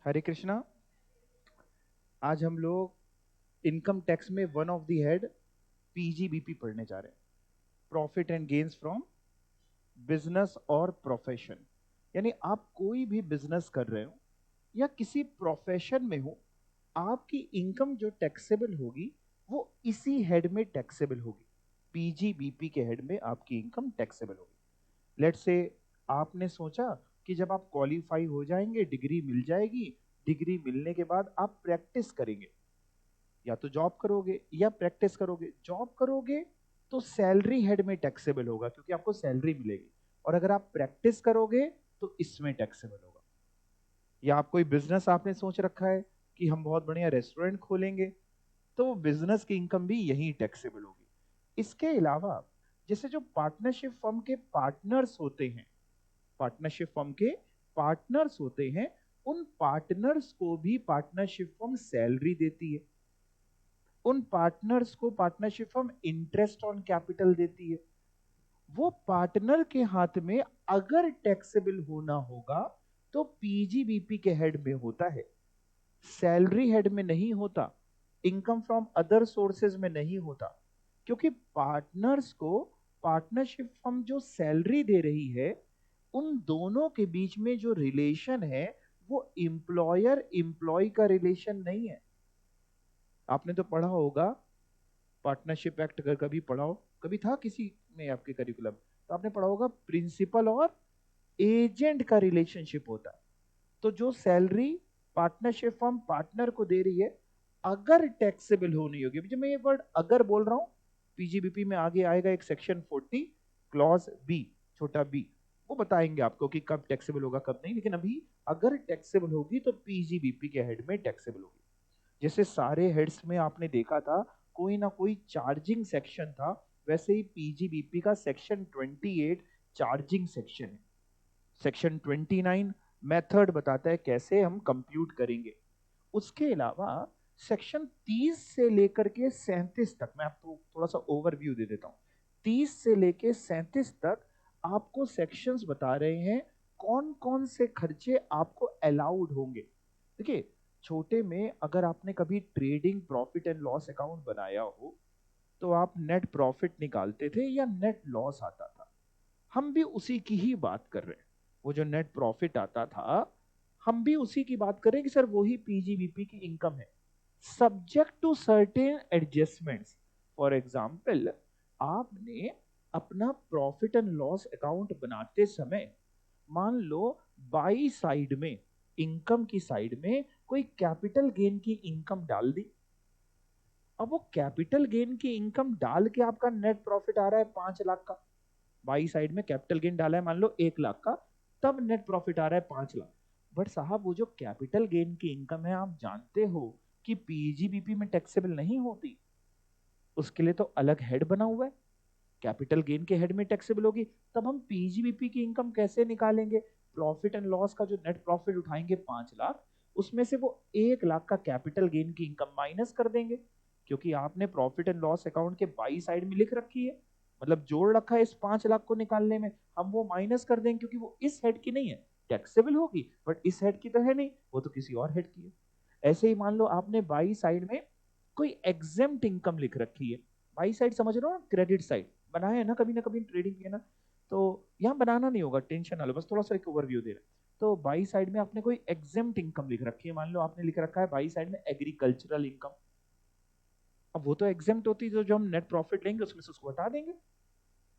हरे कृष्णा। आज हम लोग इनकम टैक्स में one of the head PGBP पढ़ने जा रहे हैं। Profit and gains from business और प्रोफेशन। यानी आप कोई भी बिजनेस कर रहे हो या किसी प्रोफेशन में हो, आपकी इनकम जो टैक्सेबल होगी वो इसी हेड में टैक्सेबल होगी। पीजीबीपी के हेड में आपकी इनकम टैक्सेबल होगी। लेट्स से आपने सोचा कि जब आप क्वालिफाई हो जाएंगे, डिग्री मिल जाएगी, डिग्री मिलने के बाद आप प्रैक्टिस करेंगे, या तो जॉब करोगे या प्रैक्टिस करोगे। जॉब करोगे तो सैलरी हेड में टैक्सेबल होगा क्योंकि आपको सैलरी मिलेगी, और अगर आप प्रैक्टिस करोगे तो इसमें टैक्सेबल होगा। या आप कोई बिजनेस आपने सोच रखा है कि हम बहुत बढ़िया रेस्टोरेंट खोलेंगे, तो वो बिजनेस की इनकम भी यही टैक्सेबल होगी। इसके अलावा जैसे जो पार्टनरशिप फर्म के पार्टनर्स होते हैं, पार्टनरशिप फर्म के पार्टनर्स होते हैं, उन पार्टनर्स को भी पार्टनरशिप फर्म सैलरी देती है। उन पार्टनर्स को partnership firm interest on capital देती है। वो पार्टनर के हाथ में अगर टैक्सेबल होना होगा तो पीजीबीपी के हेड में होता है, सैलरी हेड में नहीं होता, इनकम फ्रॉम अदर सोर्सेज में नहीं होता। क्योंकि पार्टनर्स को पार्टनरशिप फर्म जो सैलरी दे रही है, उन दोनों के बीच में जो रिलेशन है वो इंप्लॉयर इंप्लॉय का रिलेशन नहीं है। आपने तो पढ़ा होगा पार्टनरशिप एक्ट, अगर कभी पढ़ा हो, कभी था किसी में आपके करिकुलम, तो आपने पढ़ा होगा प्रिंसिपल और एजेंट का रिलेशनशिप होता है। तो जो सैलरी पार्टनरशिप फर्म पार्टनर को दे रही है, अगर टैक्सेबल होनी होगी, जब मैं ये वर्ड अगर बोल रहा हूं, पीजीबीपी में आगे आएगा एक सेक्शन 40 क्लॉज बी, छोटा बी, वो बताएंगे आपको कि कब टैक्सेबल होगा कब नहीं। लेकिन अभी अगर टैक्सेबल होगी तो पीजीबीपी के हेड में टैक्सेबल होगी। जैसे सारे हेड्स में आपने देखा था कोई ना कोई चार्जिंग सेक्शन था, वैसे ही पीजीबीपी का सेक्शन 28 चार्जिंग सेक्शन है। सेक्शन 29 मेथड बताता है कैसे हम कंप्यूट करेंगे। उसके अलावा सेक्शन 30 से लेकर के 37 तक, मैं आपको थोड़ा सा ओवरव्यू दे देता हूं। 30 से लेकर 37 तक आपको सेक्शंस बता रहे हैं कौन कौन से खर्चे आपको अलाउड होंगे। देखिए, छोटे में अगर आपने कभी trading profit and loss account बनाया हो तो आप नेट प्रॉफिट निकालते थे या नेट लॉस आता था। हम भी उसी की ही बात कर रहे हैं। वो जो नेट प्रॉफिट आता था, हम भी उसी की बात करें कि सर वही पीजीबीपी की इनकम है, subject to certain adjustments. For example, आपने अपना प्रॉफिट एंड लॉस अकाउंट बनाते समय मान लो बाई साइड में, इनकम की साइड में कोई कैपिटल गेन की इनकम डाल दी। अब वो कैपिटल गेन की इनकम डाल के आपका नेट प्रॉफिट आ रहा है 5 लाख का, बाई साइड में कैपिटल गेन डाला है मान लो 1 लाख का, तब नेट प्रॉफिट आ रहा है 5 लाख। बट साहब वो जो कैपिटल गेन की इनकम है, आप जानते हो कि पीजीबीपी में टैक्सेबल नहीं होती। उसके लिए तो अलग हेड बना हुआ है, कैपिटल गेन के हेड में टैक्सेबल होगी। तब हम पीजीबीपी की इनकम कैसे निकालेंगे? प्रॉफिट एंड लॉस का जो नेट प्रॉफिट उठाएंगे 5 लाख, उसमें से वो 1 लाख का कैपिटल गेन की इनकम माइनस कर देंगे, क्योंकि आपने प्रॉफिट एंड लॉस अकाउंट के बाई साइड में लिख रखी है, मतलब जोड़ रखा है इस 5 लाख को निकालने में। हम वो माइनस कर देंगे क्योंकि वो इस हेड की नहीं है, टैक्सेबल होगी बट इस हेड की तो है नहीं, वो तो किसी और हेड की है। ऐसे ही मान लो आपने बाई साइड में कोई एग्जेम्प्ट इनकम लिख रखी है। बाई साइड समझ रहे हो, क्रेडिट साइड बनाया है ना कभी ट्रेडिंग किया ना, तो यहाँ बनाना नहीं होगा, टेंशन ना लो, बस थोड़ा सा एक ओवरव्यू दे रहा है। तो बाई साइड में आपने कोई एग्जेम्प्ट इनकम लिख रखी है, मान लो आपने लिख रखा है बाई साइड में एग्रीकल्चरल इनकम। अब वो तो एग्जेम्प्ट होती है, तो जो हम नेट प्रॉफिट लेंगे उसमें से उसको हटा देंगे।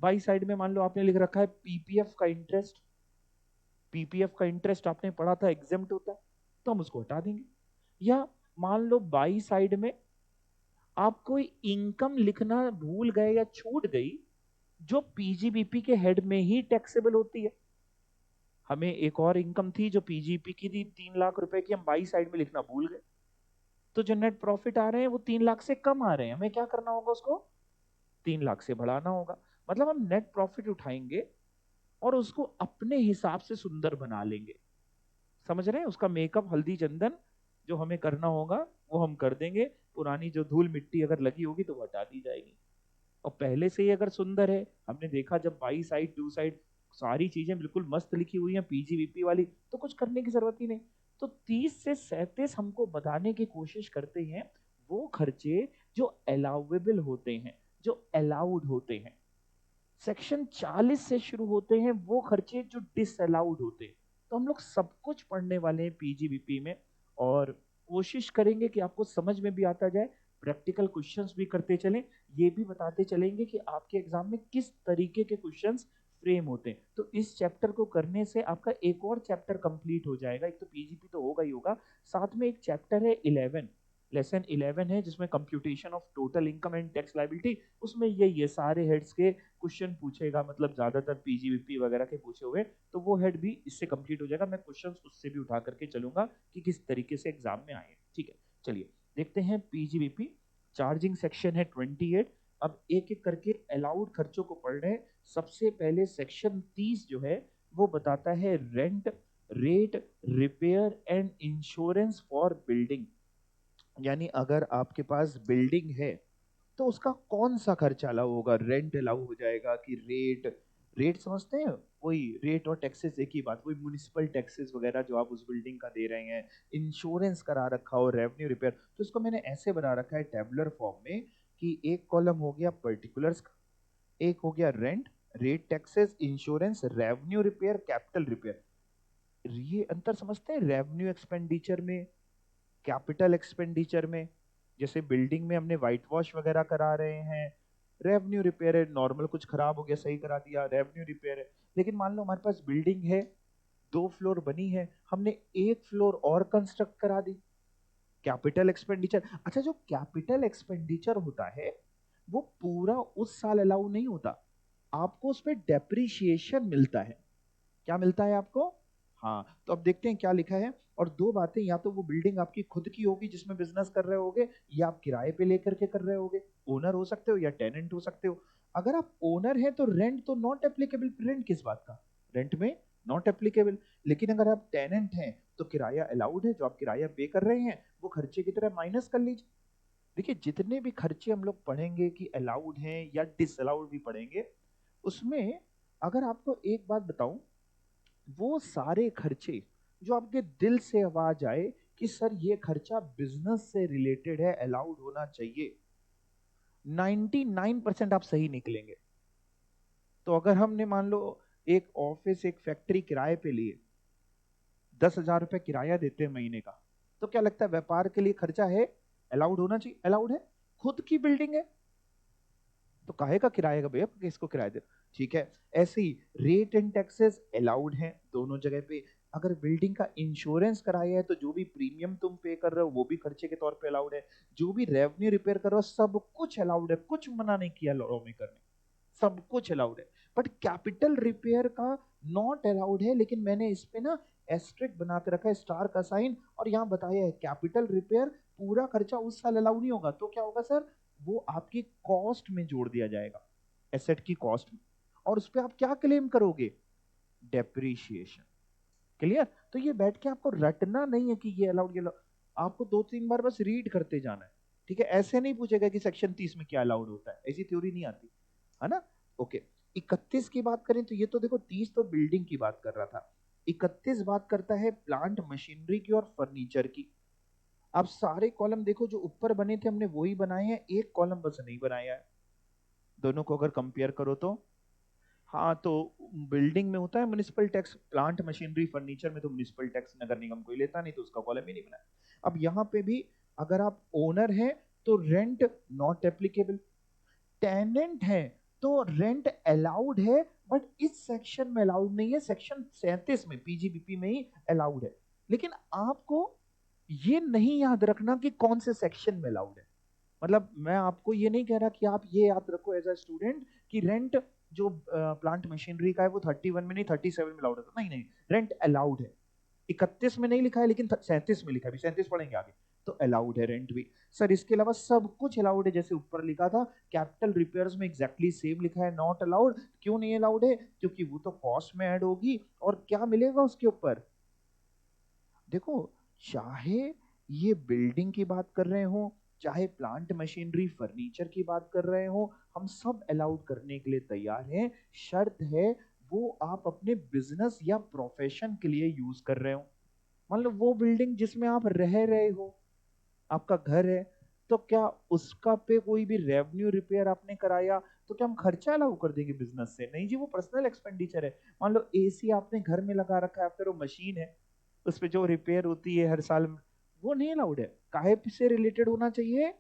बाई साइड में मान लो आपने लिख रखा है पीपीएफ का इंटरेस्ट, पीपीएफ का इंटरेस्ट आपने पढ़ा था एग्जेम्प्ट होता है, तो हम उसको हटा देंगे। या मान लो बाई साइड में आप कोई इनकम लिखना भूल गए या छूट गई जो पीजीबीपी के हेड में ही टैक्सेबल होती है। हमें एक और इनकम थी जो पीजीबीपी की थी 3 लाख रुपए की, हम बाई साइड में लिखना भूल गए, तो जो नेट प्रॉफिट आ रहे हैं वो 3 लाख से कम आ रहे हैं, हमें क्या करना होगा, उसको 3 लाख से बढ़ाना होगा। मतलब हम नेट प्रॉफिट उठाएंगे और उसको अपने हिसाब से सुंदर बना लेंगे। समझ रहे हैं? उसका मेकअप हल्दी चंदन जो हमें करना होगा वो हम कर देंगे, पुरानी जो धूल मिट्टी अगर लगी होगी तो वो हटा दी जाएगी। और पहले से ही अगर सुंदर है, हमने देखा जब बाई साइड टू साइड सारी चीजें बिल्कुल मस्त लिखी हुई हैं पीजीबीपी वाली, तो कुछ करने की जरूरत ही नहीं। तो 30 से 37 हमको बताने की कोशिश करते हैं वो खर्चे जो अलाउेबल होते हैं, जो अलाउड होते हैं। सेक्शन 40 से शुरू होते हैं वो खर्चे जो डिसअलाउड होते हैं। तो हम लोग सब कुछ पढ़ने वाले हैं पीजीबीपी में, और कोशिश करेंगे कि आपको समझ में भी आता जाए, प्रैक्टिकल क्वेश्चंस भी करते चलें, ये भी बताते चलेंगे कि आपके एग्जाम में किस तरीके के क्वेश्चंस फ्रेम होते हैं। तो इस चैप्टर को करने से आपका एक और चैप्टर कंप्लीट हो जाएगा। एक तो पीजीपी तो होगा ही होगा, साथ में एक चैप्टर है 11, लेसन 11 है, जिसमें computation of total income and tax liability. उसमें ये सारे हेड्स के क्वेश्चन पूछेगा, मतलब ज्यादातर पीजीबीपी वगैरह के पूछे हुए, तो वो हेड भी इससे कंप्लीट हो जाएगा। मैं क्वेश्चंस उससे भी उठा करके चलूंगा कि किस तरीके से एग्जाम में आए। ठीक है, चलिए देखते हैं पीजीबीपी। चार्जिंग सेक्शन है 28। अब एक एक करके अलाउड खर्चों को पढ़ रहे हैं। सबसे पहले सेक्शन 30 जो है वो बताता है rent, rate, repair and insurance for building. यानी अगर आपके पास बिल्डिंग है तो उसका कौन सा खर्चा अलाउ होगा, रेंट अलाउ हो जाएगा कि रेट। रेट समझते हैं, वही रेट और टैक्सेस एक ही बात, वही म्युनिसिपल टैक्सेस वगैरह जो आप उस बिल्डिंग का दे रहे हैं। इंश्योरेंस करा रखा हो, रेवेन्यू, रिपेयर। तो इसको मैंने ऐसे बना रखा है टेबुलर फॉर्म में कि एक कॉलम हो गया पर्टिकुलर्स, एक हो गया rent, rate, taxes, insurance, revenue, repair, capital repair. ये अंतर समझते हैं रेवेन्यू एक्सपेंडिचर में, कैपिटल एक्सपेंडिचर में। जैसे बिल्डिंग में हमने व्हाइट वॉश वगैरह करा रहे हैं, रेवेन्यू रिपेयर है, नॉर्मल कुछ खराब हो गया सही करा दिया, रेवेन्यू रिपेयर है। लेकिन मान लो हमारे पास बिल्डिंग है, 2 फ्लोर बनी है, हमने एक फ्लोर और कंस्ट्रक्ट करा दी, कैपिटल एक्सपेंडिचर। अच्छा, जो कैपिटल एक्सपेंडिचर होता है वो पूरा उस साल अलाउ नहीं होता, आपको उस पर डेप्रिशिएशन मिलता है। क्या मिलता है आपको? हाँ, तो अब देखते हैं क्या लिखा है। और दो बातें, या तो वो बिल्डिंग आपकी खुद की होगी जिसमें बिजनेस कर रहे होगे, या आप किराए पे लेकर के कर रहे होगे। ओनर हो सकते हो या टेनेंट हो सकते हो। अगर आप ओनर हैं तो रेंट तो नॉट एप्लीकेबल। रेंट किस बात का? रेंट में नॉट एप्लीकेबल। लेकिन अगर आप टेनेंट हैं तो किराया अलाउड है, जो आप किराया पे कर रहे हैं वो खर्चे की तरह माइनस कर लीजिए। देखिए, जितने भी खर्चे हम लोग पढ़ेंगे कि अलाउड हैं या डिसअलाउड भी पढ़ेंगे, उसमें अगर आपको एक बात बताऊं, वो सारे खर्चे जो आपके दिल से आवाज आए कि सर ये खर्चा बिजनेस से रिलेटेड है, अलाउड होना चाहिए, 99% आप सही निकलेंगे। तो अगर हमने मान लो एक ऑफिस, एक फैक्ट्री किराए पे लिए, 10,000 रुपए किराया देते हैं महीने का, तो क्या लगता है व्यापार के लिए खर्चा है, अलाउड होना चाहिए? अलाउड है, खुद की बिल्डिंग है, तो काहे का किराए का भैया, किसको किराया दे। ठीक है, ऐसे ही रेट एंड टैक्सेस अलाउड हैं दोनों जगह पे। अगर बिल्डिंग का इंश्योरेंस कराया है तो जो भी प्रीमियम तुम पे कर रहे हो वो भी खर्चे के तौर पे अलाउड है। जो भी रेवेन्यू रिपेयर कर रहे हो सब कुछ अलाउड है, कुछ मना नहीं किया लॉ में करने, सब कुछ अलाउड है। बट कैपिटल रिपेयर का नॉट अलाउड है। लेकिन मैंने इस पे ना एस्ट्रिक बना के रखा है, स्टार का साइन, और यहाँ बताया है कैपिटल रिपेयर पूरा खर्चा उस साल अलाउ नहीं होगा। तो क्या होगा सर, वो आपकी कॉस्ट में जोड़ दिया जाएगा, एसेट की कॉस्ट में, और उस पर आप क्या क्लेम करोगे? डेप्रीशिएशन। क्लियर? तो ये बैठ के आपको रटना नहीं है कि ये अलाउड, ये allowed। आपको 2-3 बार बस रीड करते जाना है। ठीक है, ऐसे नहीं पूछेगा कि सेक्शन 30 में क्या अलाउड होता है, ऐसी थ्योरी नहीं आती है ना। ओके, 31 की बात करें तो ये तो देखो, 30 तो बिल्डिंग की बात कर रहा था, 31 बात करता है प्लांट मशीनरी की और फर्नीचर की। अब सारे कॉलम देखो जो ऊपर बने थे हमने वही बनाए हैं, एक कॉलम बस नहीं बनाया है। दोनों को अगर कंपेयर करो तो, हाँ, तो बिल्डिंग में होता है municipal tax, plant machinery furniture में तो म्युनिसिपल टैक्स नगर निगम कोई लेता नहीं, तो उसका कॉलम ही नहीं बना। अब यहाँ पे भी अगर आप ओनर हैं तो रेंट नॉट एप्लीकेबल, टेनेंट है तो रेंट अलाउड है, बट इस सेक्शन में अलाउड नहीं है, सेक्शन 37 में पीजीबीपी में ही अलाउड है। लेकिन आपको ये नहीं याद रखना कि कौन से सेक्शन में अलाउड है। मतलब मैं आपको ये नहीं कह रहा कि आप ये याद रखो एज अ स्टूडेंट कि रेंट जो प्लांट मशीनरी का है वो 31 में नहीं 37 में अलाउड है। नहीं नहीं, रेंट अलाउड है। 31 में नहीं लिखा है लेकिन 37 में लिखा है, 37 पढ़ेंगे आगे, तो अलाउड है रेंट भी। सर इसके अलावा सब कुछ अलाउड है, जैसे ऊपर लिखा था कैपिटल रिपेयर्स में एग्जैक्टली सेम लिखा है, नॉट अलाउड। क्यों नहीं अलाउड है? क्योंकि वो तो कॉस्ट में ऐड होगी, और क्या मिलेगा उसके ऊपर? देखो, चाहे ये बिल्डिंग की बात कर रहे हो, चाहे प्लांट मशीनरी फर्नीचर की बात कर रहे हो, हम सब अलाउड करने के लिए तैयार हैं। शर्त है वो आप अपने बिजनेस या प्रोफेशन के लिए यूज कर रहे हो। मान लो वो बिल्डिंग जिसमें आप रह रहे हो, आपका घर है, तो क्या उसका पे कोई भी रेवेन्यू रिपेयर आपने कराया तो क्या हम खर्चा अलाउ कर देंगे बिजनेस से? नहीं जी, वो पर्सनल एक्सपेंडिचर है। मान लो एसी आपने घर में लगा रखा है, फिर वो मशीन है उस पे जो रिपेयर होती है हर साल, वो नहीं अलाउड है। काहे से रिलेटेड होना चाहिए?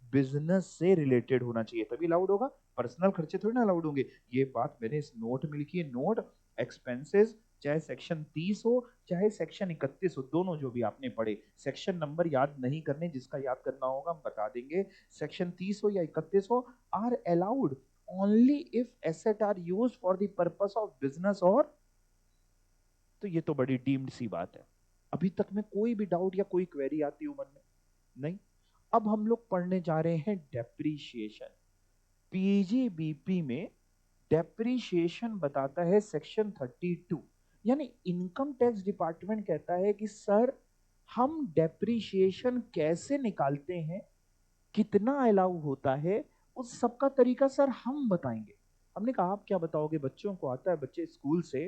बिजनेस से रिलेटेड होना चाहिए, तभी अलाउड होगा। पर्सनल खर्चे थोड़ी ना अलाउड होंगे। ये बात मैंने इस नोट में लिखी है, नोट एक्सपेंसेस, चाहे सेक्शन 30 हो चाहे सेक्शन 31 हो, दोनों जो भी आपने पढ़े, सेक्शन नंबर याद नहीं करने, जिसका याद करना होगा हम बता देंगे। सेक्शन 30 हो या 31 हो, are allowed only if asset are use for the purpose of business और, तो ये तो बड़ी डीम्ड सी बात है। अभी तक में कोई भी डाउट या कोई क्वेरी आती हो मन में? नहीं। अब हम लोग पढ़ने जा रहे हैं डेप्रीशिएशन। पीजीबीपी में डेप्रीशिएशन बताता है सेक्शन 32, यानी इनकम टैक्स डिपार्टमेंट कहता है कि सर हम डेप्रीशिएशन कैसे निकालते हैं, कितना अलाउ होता है, उस सबका तरीका सर हम बताएंगे। हमने कहा आप क्या बताओगे, बच्चों को आता है, बच्चे स्कूल से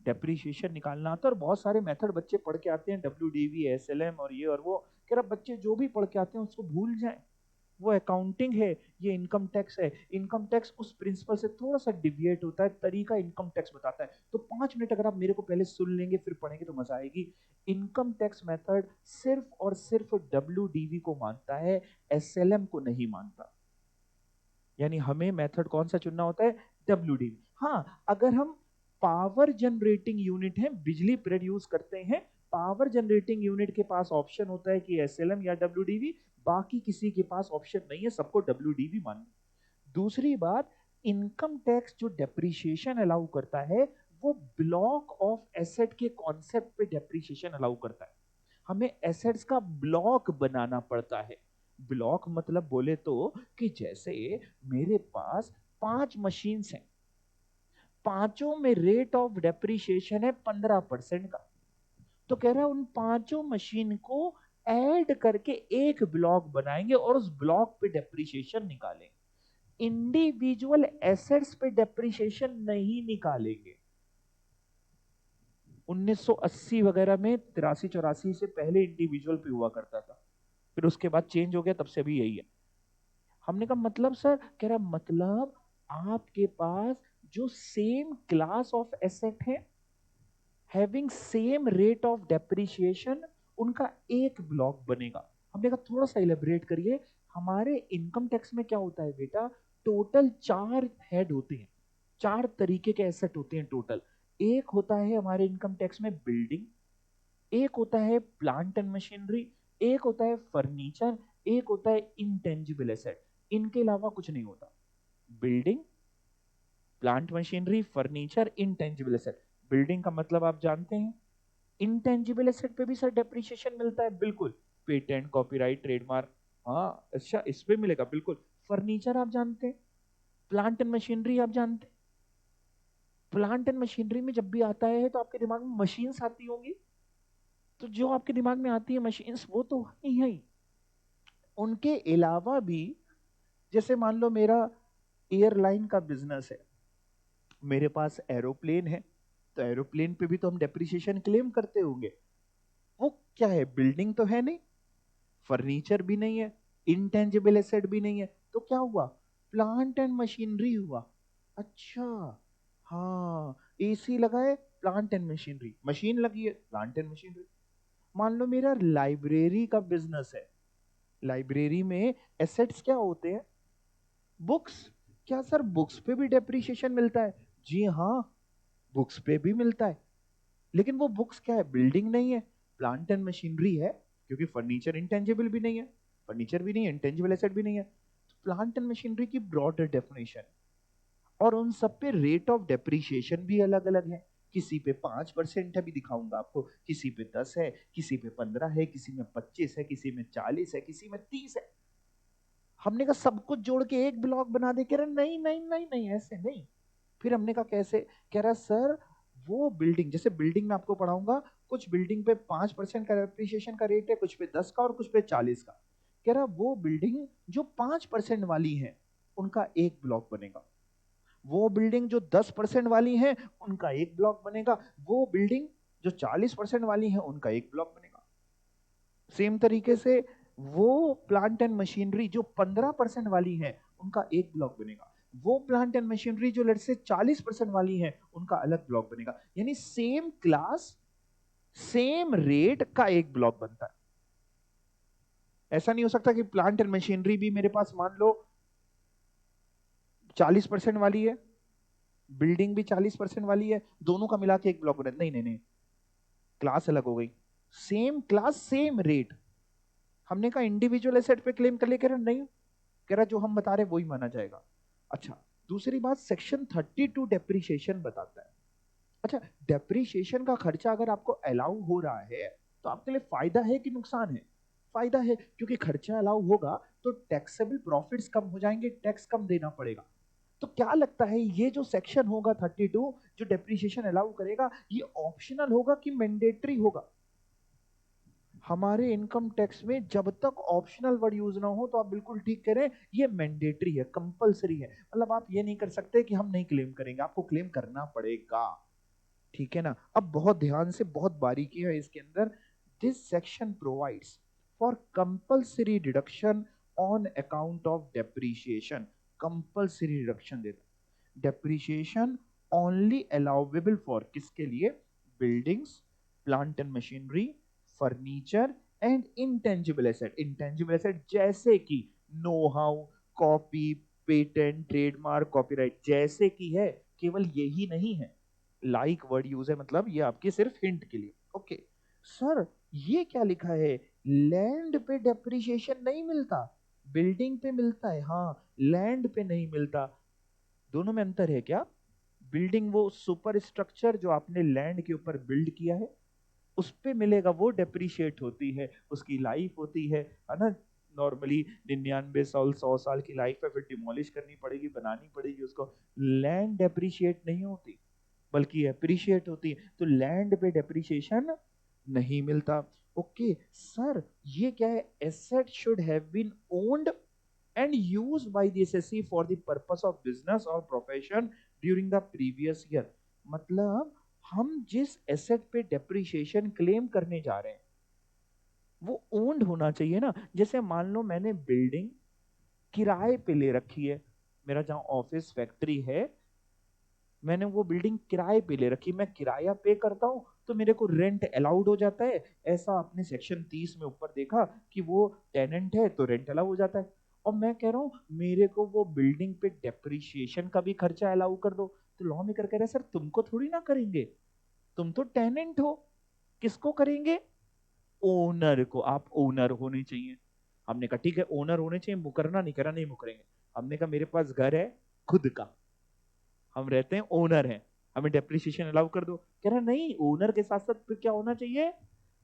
डेप्रीशिएशन निकालना आता है और बहुत सारे मेथड बच्चे पढ़ के आते हैं, डब्ल्यूडीवी, एसएलएम और ये और वो। कह रहा बच्चे जो भी पढ़ के आते हैं उसको भूल जाएं, वो अकाउंटिंग है, ये इनकम टैक्स है। इनकम टैक्स उस प्रिंसिपल से थोड़ा सा डिविएट होता है, तरीका इनकम टैक्स बताता है। तो 5 मिनट अगर आप मेरे को पहले सुन लेंगे फिर पढ़ेंगे तो मजा आएगी। इनकम टैक्स मेथड सिर्फ और सिर्फ डब्ल्यूडीवी को मानता है, एसएलएम को नहीं मानता। यानी हमें मेथड कौन सा चुनना होता है? डब्ल्यूडीवी। हाँ, अगर हम पावर जनरेटिंग यूनिट है, बिजली प्रोड्यूस करते हैं, पावर जनरेटिंग यूनिट के पास ऑप्शन होता है कि एसएलएम या डब्ल्यूडीवी, बाकी किसी के पास ऑप्शन नहीं है, सबको डब्ल्यूडीवी मानना। दूसरी बात, इनकम टैक्स जो डेप्रीशिएशन अलाउ करता है वो ब्लॉक ऑफ एसेट के कॉन्सेप्ट पे डेप्रीशिएशन अलाउ करता है। हमें एसेट्स का ब्लॉक बनाना पड़ता है। ब्लॉक मतलब बोले तो कि जैसे मेरे पास 5 मशीन्स हैं, पांचों में रेट ऑफ डेप्रीशिएशन है 15% का, तो कह रहा है उन पांचों मशीन को ऐड करके एक ब्लॉक बनाएंगे और उस ब्लॉक पे डेप्रीशिएशन निकालेंगे। इंडिविजुअल एसेट्स पे डेप्रीशिएशन नहीं निकालेंगे। 1980 वगैरह में 83-84 से पहले इंडिविजुअल पे हुआ करता था, फिर उसके बाद चेंज हो गया, तब से भी यही है। हमने कहा मतलब सर, कह रहा मतलब आपके पास जो सेम क्लास ऑफ एसेट है having same rate of depreciation, उनका एक ब्लॉक बनेगा। हमने कहा थोड़ा सा इलेबरेट करिए। हमारे इनकम टैक्स में क्या होता है बेटा, टोटल 4 हेड होते हैं, 4 तरीके के एसेट होते हैं टोटल। एक होता है हमारे इनकम टैक्स में बिल्डिंग, एक होता है प्लांट एंड मशीनरी, एक होता है फर्नीचर, एक होता है इंटेंजिबल एसेट। इनके अलावा कुछ नहीं होता। Building, plant machinery, furniture, intangible asset. Building का मतलब आप जानते हैं। इंटेंजिबल एसेट पे भी सर डेप्रिसिएशन मिलता है, बिल्कुल। पेटेंट, कॉपीराइट, ट्रेडमार्क, हाँ अच्छा इस पे मिलेगा बिल्कुल। फर्नीचर आप जानते हैं, प्लांट एंड मशीनरी आप जानते हैं। प्लांट एंड मशीनरी में जब भी आता है तो आपके दिमाग में मशीन्स आती होंगी, तो जो आपके दिमाग में आती है मशीन्स वो तो है ही। उनके अलावा भी, जैसे मान लो मेरा एयरलाइन का बिजनेस है, मेरे पास एरोप्लेन है, तो एरोप्लेन पे भी तो हम डेप्रिसिएशन क्लेम करते होंगे। वो क्या है, बिल्डिंग तो है नहीं, फर्नीचर भी नहीं है, इंटेंजिबल एसेट भी नहीं है, तो क्या हुआ, प्लांट एंड मशीनरी हुआ। अच्छा, हाँ, एसी लगा है, प्लांट एंड मशीनरी, मशीन लगी है, प्लांट एंड मशीनरी। मान लो मेरा लाइब्रेरी का बिजनेस है, लाइब्रेरी में एसेट्स क्या होते हैं, बुक्स। क्या सर बुक्स पे भी डेप्रिसिएशन मिलता है? जी हाँ, बुक्स पे भी मिलता है, लेकिन वो बुक्स क्या है, बिल्डिंग नहीं है, प्लांट एंड मशीनरी है, क्योंकि फर्नीचर इंटेंजिबल भी नहीं है, फर्नीचर भी नहीं है, इंटेंजिबल एसेट भी नहीं है। प्लांट एंड मशीनरी की ब्रॉडर डेफिनेशन, और उन सब पे रेट ऑफ डेप्रिसिएशन भी अलग अलग है। किसी पे 5% है, भी दिखाऊंगा आपको, किसी पे 10 है, किसी पे 15 है, किसी में 25 है, किसी में 40 है, किसी में 30 है। हमने कहा सब कुछ जोड़ के एक ब्लॉक बना दे, कह रहा नहीं नहीं नहीं नहीं ऐसे नहीं। फिर हमने कहा कैसे, कह रहा सर वो बिल्डिंग, जैसे बिल्डिंग में आपको पढ़ाऊंगा, कुछ बिल्डिंग पे 5% का डेप्रिसिएशन का रेट है, कुछ पे 10 का और कुछ पे 40 का। कह रहा वो बिल्डिंग जो 5% वाली है उनका एक ब्लॉक बनेगा, वो बिल्डिंग जो 10% वाली है उनका एक ब्लॉक बनेगा, वो बिल्डिंग जो 40% वाली हैं उनका एक ब्लॉक बनेगा। सेम तरीके से वो प्लांट एंड मशीनरी जो 15% वाली है उनका एक ब्लॉक बनेगा। वो प्लांट एंड मशीनरी जो लेट्स से 40% वाली है उनका अलग ब्लॉक बनेगा। यानी सेम क्लास सेम रेट का एक ब्लॉक बनता है। ऐसा नहीं हो सकता कि प्लांट एंड मशीनरी भी मेरे पास मान लो 40% वाली है, बिल्डिंग भी 40% वाली है, दोनों का मिला के एक ब्लॉक बने। नहीं नहीं नहीं, क्लास अलग हो गई। Same class same rate. हमने कहा इंडिविजुअल एसेट पे क्लेम कर ले, कह रहा नहीं, कह रहा जो हम बता रहे वही माना जाएगा। अच्छा, दूसरी बात सेक्शन 32 डेप्रीशिएशन बताता है। अच्छा, डेप्रीशिएशन का खर्चा अगर आपको अलाउ हो रहा है तो आपके लिए फायदा है कि नुकसान है? फायदा है, क्योंकि खर्चा अलाउ होगा तो टैक्सेबल प्रॉफिट्स कम हो जाएंगे, टैक्स कम देना पड़ेगा। तो क्या लगता है ये जो सेक्शन होगा 32 जो डेप्रीशिएशन अलाउ करेगा, ये ऑप्शनल होगा कि मैंडेटरी होगा? हमारे इनकम टैक्स में जब तक ऑप्शनल वर्ड यूज ना हो तो आप बिल्कुल ठीक कह रहे हैं, ये मैंडेटरी है, कंपलसरी है। मतलब आप ये नहीं कर सकते कि हम नहीं क्लेम करेंगे, आपको क्लेम करना पड़ेगा। ठीक है ना? अब बहुत ध्यान से, बहुत बारीकी है इसके अंदर। This section provides for compulsory deduction on account of depreciation. Compulsory deduction देता है। डेप्रीशिएशन ओनली अलाउेबल फॉर किसके लिए? Buildings, plant and machinery, furniture and intangible asset. Intangible asset जैसे कि know how, copy, patent, trademark, copyright जैसे कि है। केवल यही नहीं है, लाइक वर्ड यूज है, मतलब ये आपके सिर्फ हिंट के लिए। ओके सर, ये क्या लिखा है? लैंड पे डेप्रिसिएशन नहीं मिलता, बिल्डिंग पे मिलता है। हाँ, लैंड पे नहीं मिलता। दोनों में अंतर है क्या? बिल्डिंग वो सुपर स्ट्रक्चर जो आपने लैंड के ऊपर बिल्ड किया है उस पे मिलेगा, वो डेप्रिशिएट होती है, उसकी लाइफ होती है ना? नॉर्मली 99 साल 100 साल की लाइफ है, फिर डिमोलिश करनी पड़ेगी, बनानी पड़ेगी उसको। लैंड डेप्रिशिएट नहीं होती बल्कि एप्रिशिएट होती है। तो लैंड पे डेप्रिसिएशन नहीं मिलता। ओके सर, ये क्या है? Asset should have been owned and used by the SSC for the purpose of business or profession during the previous year। मतलब हम जिस एसेट पे डेप्रिसिएशन क्लेम करने जा रहे हैं वो ओन्ड होना चाहिए ना। जैसे मान लो मैंने बिल्डिंग किराए पे ले रखी है, मेरा जहां ऑफिस फैक्ट्री है, मैंने वो बिल्डिंग किराए पे ले रखी, मैं किराया पे करता हूँ तो मेरे को रेंट अलाउड हो जाता है। ऐसा आपने सेक्शन 30 में ऊपर देखा कि वो टेनेंट है तो रेंट अलाउ हो जाता है। और मैं कह रहा हूँ मेरे को वो बिल्डिंग पे डेप्रिसिएशन का भी खर्चा अलाउ कर दो। तो लॉ मेकर कह रहे सर तुमको थोड़ी ना करेंगे, तुम तो टेनेंट हो, किसको करेंगे? ओनर को। आप ओनर होने चाहिए। हमने कहा ठीक है ओनर होने चाहिए, मुकरना नहीं करा, नहीं मुकरेंगे। हमने कहा मेरे पास घर है खुद का, हम रहते हैं, ओनर हैं, हमें डेप्रिसिएशन अलाउ कर दो। कह रहा नहीं, ओनर के साथ साथ फिर क्या होना चाहिए?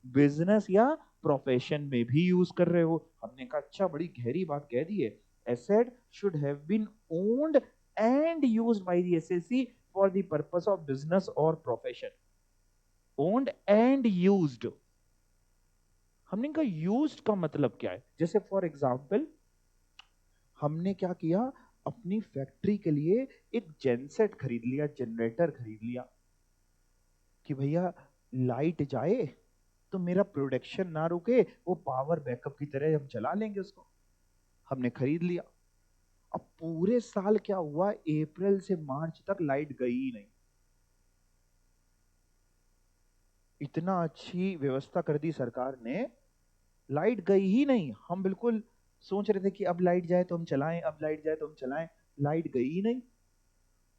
बिजनेस या प्रोफेशन में भी यूज कर रहे हो। हमने कहा अच्छा, बड़ी गहरी बात कह दी है। Asset should have been owned and used by the SSC for the purpose of business और प्रोफेशन। Owned and used. हमने कहा यूज्ड का मतलब क्या है? जैसे फॉर एग्जांपल हमने क्या किया, अपनी फैक्ट्री के लिए एक जेनसेट खरीद लिया, जनरेटर खरीद लिया कि भैया लाइट जाए तो मेरा प्रोडक्शन ना रुके, वो पावर बैकअप की तरह हम चला लेंगे उसको। हमने खरीद लिया। अब पूरे साल क्या हुआ, अप्रैल से मार्च तक लाइट गई ही नहीं। इतना अच्छी व्यवस्था कर दी सरकार ने, लाइट गई ही नहीं। हम बिल्कुल सोच रहे थे कि अब लाइट जाए तो हम चलाएं, अब लाइट जाए तो हम चलाएं, लाइट गई ही नहीं।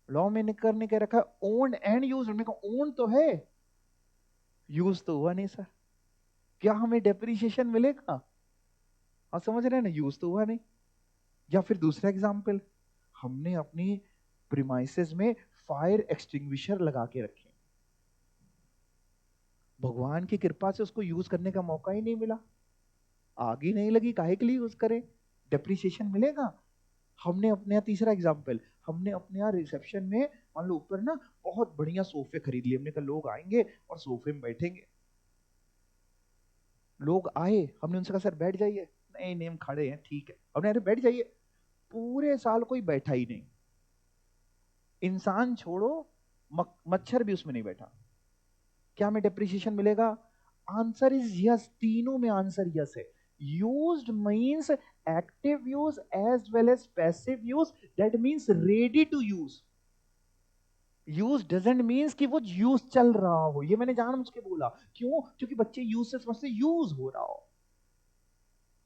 लॉ में करने के रखा ओन एंड यूज, हमने कहा ओन तो है, यूज तो हुआ नहीं सर, क्या हमें डेप्रिसिएशन मिलेगा? आप समझ रहे हैं ना, यूज तो हुआ नहीं। या फिर दूसरा एग्जाम्पल, हमने अपनी प्रीमाइसेस में फायर एक्सटिंग्विशर लगा के रखे, भगवान की कृपा से उसको यूज करने का मौका ही नहीं मिला, आग ही नहीं लगी, काहे के लिए यूज करें? डेप्रिसिएशन मिलेगा? हमने अपने यहाँ तीसरा एग्जाम्पल, हमने अपने यहाँ रिसेप्शन में मान लो ऊपर ना बहुत बढ़िया सोफे खरीद लिए। हमने कहा लोग आएंगे और सोफे में बैठेंगे। लोग आए, हमने उनसे कहा सर बैठ जाइए, नहीं नहीं हम खड़े हैं, ठीक है। हमने अरे बैठ जाइए, पूरे साल कोई बैठा ही नहीं। इंसान छोड़ो, मच्छर भी उसमें नहीं बैठा। क्या में डेप्रिसिएशन मिलेगा? आंसर इज यस, तीनों में आंसर यस है। Used means active use as well as passive use, that means ready to use. Use doesn't means कि वो यूज चल रहा हो, ये मैंने जानबूझ के बोला। क्यों? क्योंकि बच्चे यूज से समझते यूज हो रहा हो।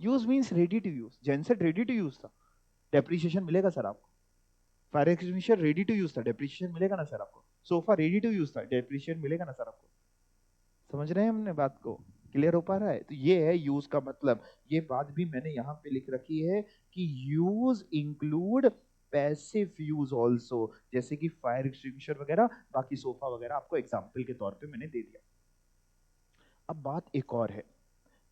Use means ready to use. Genset ready to use था, डेप्रिसिएशन मिलेगा सर आपको। Fire extinguisher ready to use था, डेप्रिसिएशन मिलेगा ना सर आपको। सोफा रेडी टू यूज था, डेप्रिसिएशन मिलेगा ना सर आपको। समझ रहे हैं हमने बात को? क्लियर हो पा रहा है? तो ये है यूज का मतलब। ये बात भी मैंने यहां पे लिख रखी है कि use include passive use also, जैसे कि फायर एक्सटिंग्विशर वगैरह, बाकी सोफा वगैरह आपको एग्जाम्पल के तौर पे मैंने दे दिया। अब बात एक और है,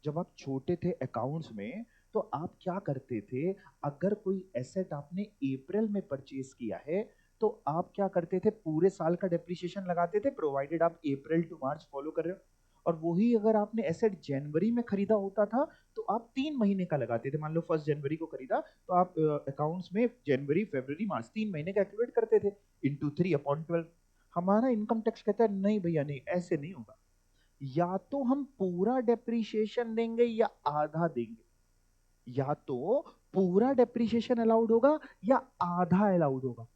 जब आप छोटे थे अकाउंट्स में, तो आप क्या करते थे? अगर कोई एसेट आपने अप्रैल में परचेज किया है, तो आप क्या करते थे? पूरे साल का डेप्रिसिएशन लगाते थे, प्रोवाइडेड आप अप्रैल टू मार्च फॉलो कर रहे हो। और वही अगर आपने एसेट जनवरी में खरीदा होता था, तो आप 3 महीने का लगाते थे। मान लो 1 जनवरी को खरीदा, तो आप अकाउंट्स में जनवरी फरवरी मार्च 3 महीने का कैलकुलेट करते थे, इंटू 3/12। हमारा इनकम टैक्स कहता है नहीं भैया नहीं, ऐसे नहीं होगा। या तो हम पूरा डेप्रीशिएशन देंगे या आधा देंगे। या तो पूरा डेप्रीशिएशन अलाउड होगा या आधा अलाउड होगा।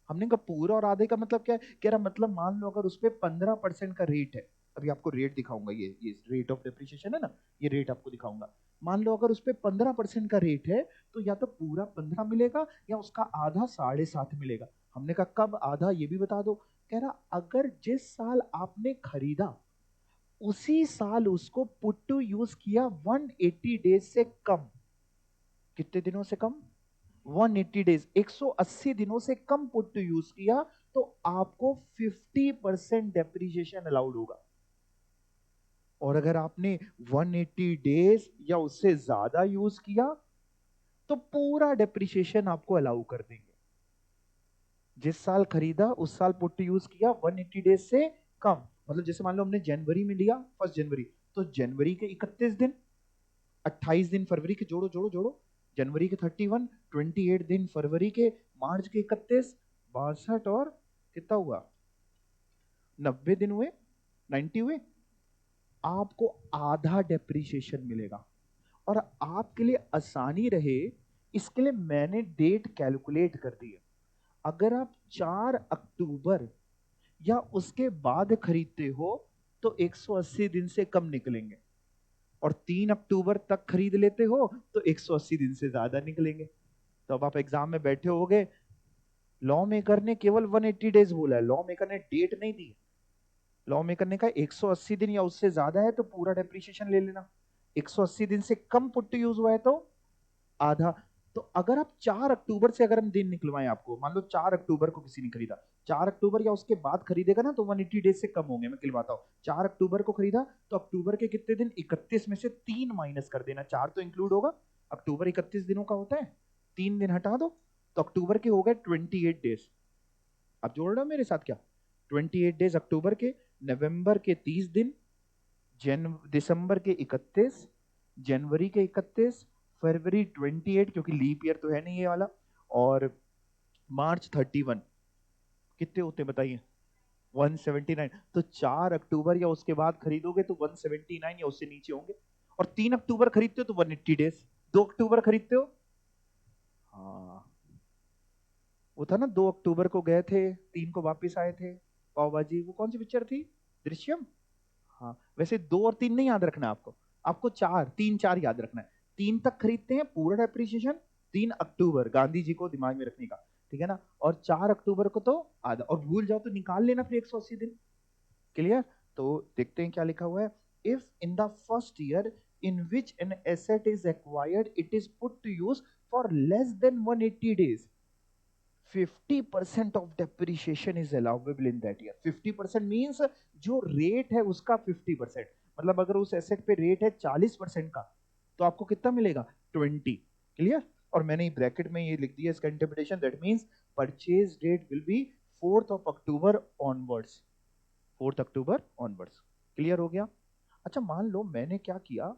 हमने कहा पूरा और आधे का मतलब क्या है? कह रहा मतलब मान लो अगर उस पर 15% का रेट है, अभी आपको रेट दिखाऊंगा, ये रेट ऑफ डेप्रीशिएशन है ना, ये रेट आपको दिखाऊंगा। मान लो अगर उस पर 15% का रेट है, तो या तो पूरा 15 मिलेगा या उसका आधा 7.5 मिलेगा। हमने कहा कब आधा, ये भी बता दो। कह रहा अगर जिस साल आपने खरीदा उसी साल उसको पुट टू यूज किया 180 डेज से कम। कितने दिनों से कम? 180 डेज, 180 दिनों से कम पुट टू यूज किया, तो आपको 50% डेप्रिसिएशन अलाउड होगा। और अगर आपने 180 डेज या उससे ज्यादा यूज किया, तो पूरा डेप्रिसिएशन आपको अलाउ कर देंगे। जिस साल खरीदा उस साल पुट टू यूज किया 180 डेज से कम, मतलब जैसे मान लो हमने जनवरी में लिया 1 जनवरी, तो जनवरी के 31 दिन, 28 दिन फरवरी के, जोड़ो जोड़ो जोड़ो, जनवरी के 31, 28 दिन फरवरी के, मार्च के 31, 62 और कितना हुआ? 90 दिन हुए, 90 हुए। आपको आधा डेप्रिसिएशन मिलेगा। और आपके लिए आसानी रहे, इसके लिए मैंने डेट कैलकुलेट कर दी है। अगर आप 4 अक्टूबर या उसके बाद खरीदते हो, तो 180 दिन से कम निकलेंगे। और 3 अक्टूबर तक खरीद लेते हो, तो 180 दिन से ज्यादा निकलेंगे। तो अब आप एग्जाम में बैठे होगे, लॉ मेकर ने केवल 180 डेज बोला है, लॉ मेकर ने डेट नहीं दी। लॉ मेकर ने कहा 180 दिन या उससे ज्यादा है तो पूरा डेप्रिसिएशन ले लेना, 180 दिन से कम पुट टू यूज हुआ है तो आधा। तो अगर आप 4 अक्टूबर से अगर हम दिन निकलवाएं आपको, मान लो 4 अक्टूबर को किसी ने खरीदा, 4 अक्टूबर या उसके बाद खरीदेगा ना, तो 180 डेज से कम होंगे। मैं खिलवाता हूँ, 4 अक्टूबर को खरीदा, तो अक्टूबर के कितने दिन? 31 में से 3 माइनस कर देना, 4 तो इंक्लूड होगा। अक्टूबर 31 दिनों का होता है, 3 दिन हटा दो, तो अक्टूबर के हो गए 28 डेज। आप जोड़ रहे हो मेरे साथ क्या? 28 डेज अक्टूबर के, नवंबर के 30 दिन, दिसंबर के 31, जनवरी के 31, फरवरी 28 क्योंकि लीप ईयर तो है नहीं ये वाला, और मार्च 31। कितने होते बताइए? 179। तो 4 अक्टूबर या उसके बाद खरीदोगे तो 179 या उससे नीचे होंगे। और 3 अक्टूबर खरीदते हो तो 180 डेज। 2 अक्टूबर खरीदते हो, हाँ वो था ना, 2 अक्टूबर को गए थे, 3 को वापिस आए थे, पाव भाजी, वो कौन सी पिक्चर थी? दृश्यम। हाँ, वैसे 2 और 3 नहीं याद रखना आपको, आपको 4, 3, 4 याद रखना है। 3 तक खरीदते हैं पूरा डेप्रिसिएशन, 3 अक्टूबर गांधी जी को दिमाग में रखने का, ठीक है ना। और 4 अक्टूबर को तो आधा, और भूल जाओ तो निकाल लेना फिर 180 दिन। क्लियर? तो देखते हैं क्या लिखा हुआ है। If in the first year in which an asset is acquired it is put to use for less than 180 days, 50% of depreciation is allowable in that year. 50% means जो रेट है उसका 50%। मतलब अगर उस एसेट पे रेट है 40% का, तो आपको कितना मिलेगा? 20। क्लियर? और मैंने ब्रैकेट में ये लिख दिया इसका interpretation, that means purchase date will be 4 October onwards, 4 October onwards. Clear हो गया? अच्छा मान लो मैंने क्या किया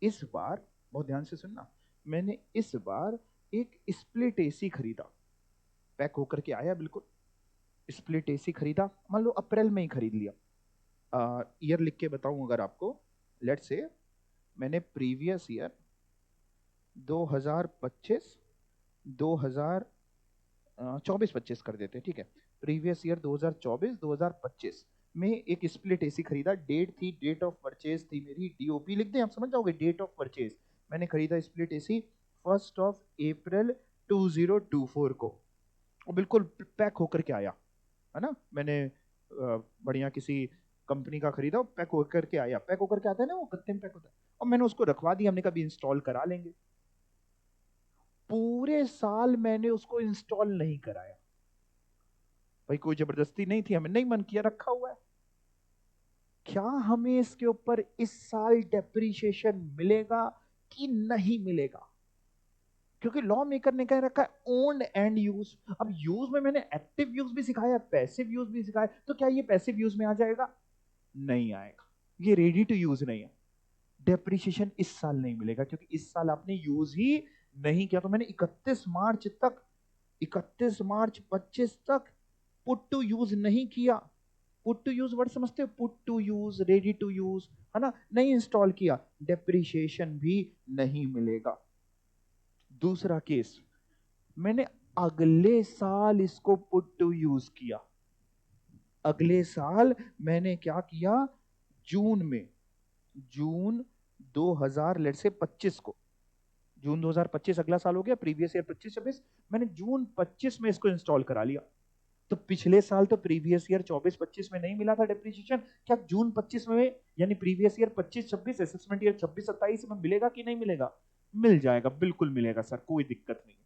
इस बार, बहुत ध्यान से सुनना, मैंने इस बार एक स्प्लिट एसी खरीदा, पैक होकर के आया बिल्कुल, स्प्लिट एसी खरीदा, मान लो अप्रैल में ही खरीद लिया। ईयर लिख के बताऊं अगर आपको, लेट्स से मैंने प्रीवियस ईयर 2025 2024-25 कर देते, ठीक है। प्रीवियस ईयर 2024-2025 में एक स्प्लिट एसी खरीदा, डेट थी, डेट ऑफ परचेज थी मेरी, डीओपी लिख दें, आप समझ जाओगे, डेट ऑफ परचेज। मैंने खरीदा स्प्लिट एसी 1 अप्रैल 2024 को, और बिल्कुल पैक होकर के आया, है ना। मैंने बढ़िया किसी कंपनी का खरीदा, पैक होकर के आया, पैक होकर के आता है ना, वो गत्ते में पैक होता है, और मैंने उसको रखवा दिया, हमने कभी इंस्टॉल करा लेंगे। पूरे साल मैंने उसको इंस्टॉल नहीं कराया भाई, कोई जबरदस्ती नहीं थी, हमें नहीं मन किया, रखा हुआ है। क्या हमें इसके ऊपर इस साल डेप्रीशिएशन मिलेगा कि नहीं मिलेगा? क्योंकि लॉ मेकर ने कह रखा है ओन्ड एंड यूज। अब यूज में मैंने एक्टिव यूज भी सिखाया, पैसिव यूज भी सिखाया, तो क्या ये पैसिव यूज में आ जाएगा? नहीं आएगा, ये रेडी टू यूज नहीं है। डेप्रीशिएशन इस साल नहीं मिलेगा क्योंकि इस साल आपने यूज ही नहीं किया। तो मैंने 31 मार्च तक, 31 मार्च 25 तक पुट टू यूज नहीं किया। पुट टू यूज वर्ड समझते हो? Put to use, ready to use, है ना, नहीं इंस्टॉल किया, डेप्रीशिएशन भी नहीं मिलेगा। दूसरा केस, मैंने अगले साल इसको पुट टू यूज किया। अगले साल मैंने क्या किया, जून में, जून 2025 को, जून 2025 अगला साल हो गया, प्रीवियस ईयर 25-26, मैंने जून 25 में इसको इंस्टॉल करा लिया। तो पिछले साल तो प्रीवियस ईयर 24-25 में नहीं मिला था डेप्रीशिएशन, क्या जून 25 में यानी प्रीवियस ईयर 25-26 असेसमेंट ईयर 26-27 में मिलेगा कि नहीं मिलेगा? मिल जाएगा, बिल्कुल मिलेगा सर, कोई दिक्कत नहीं।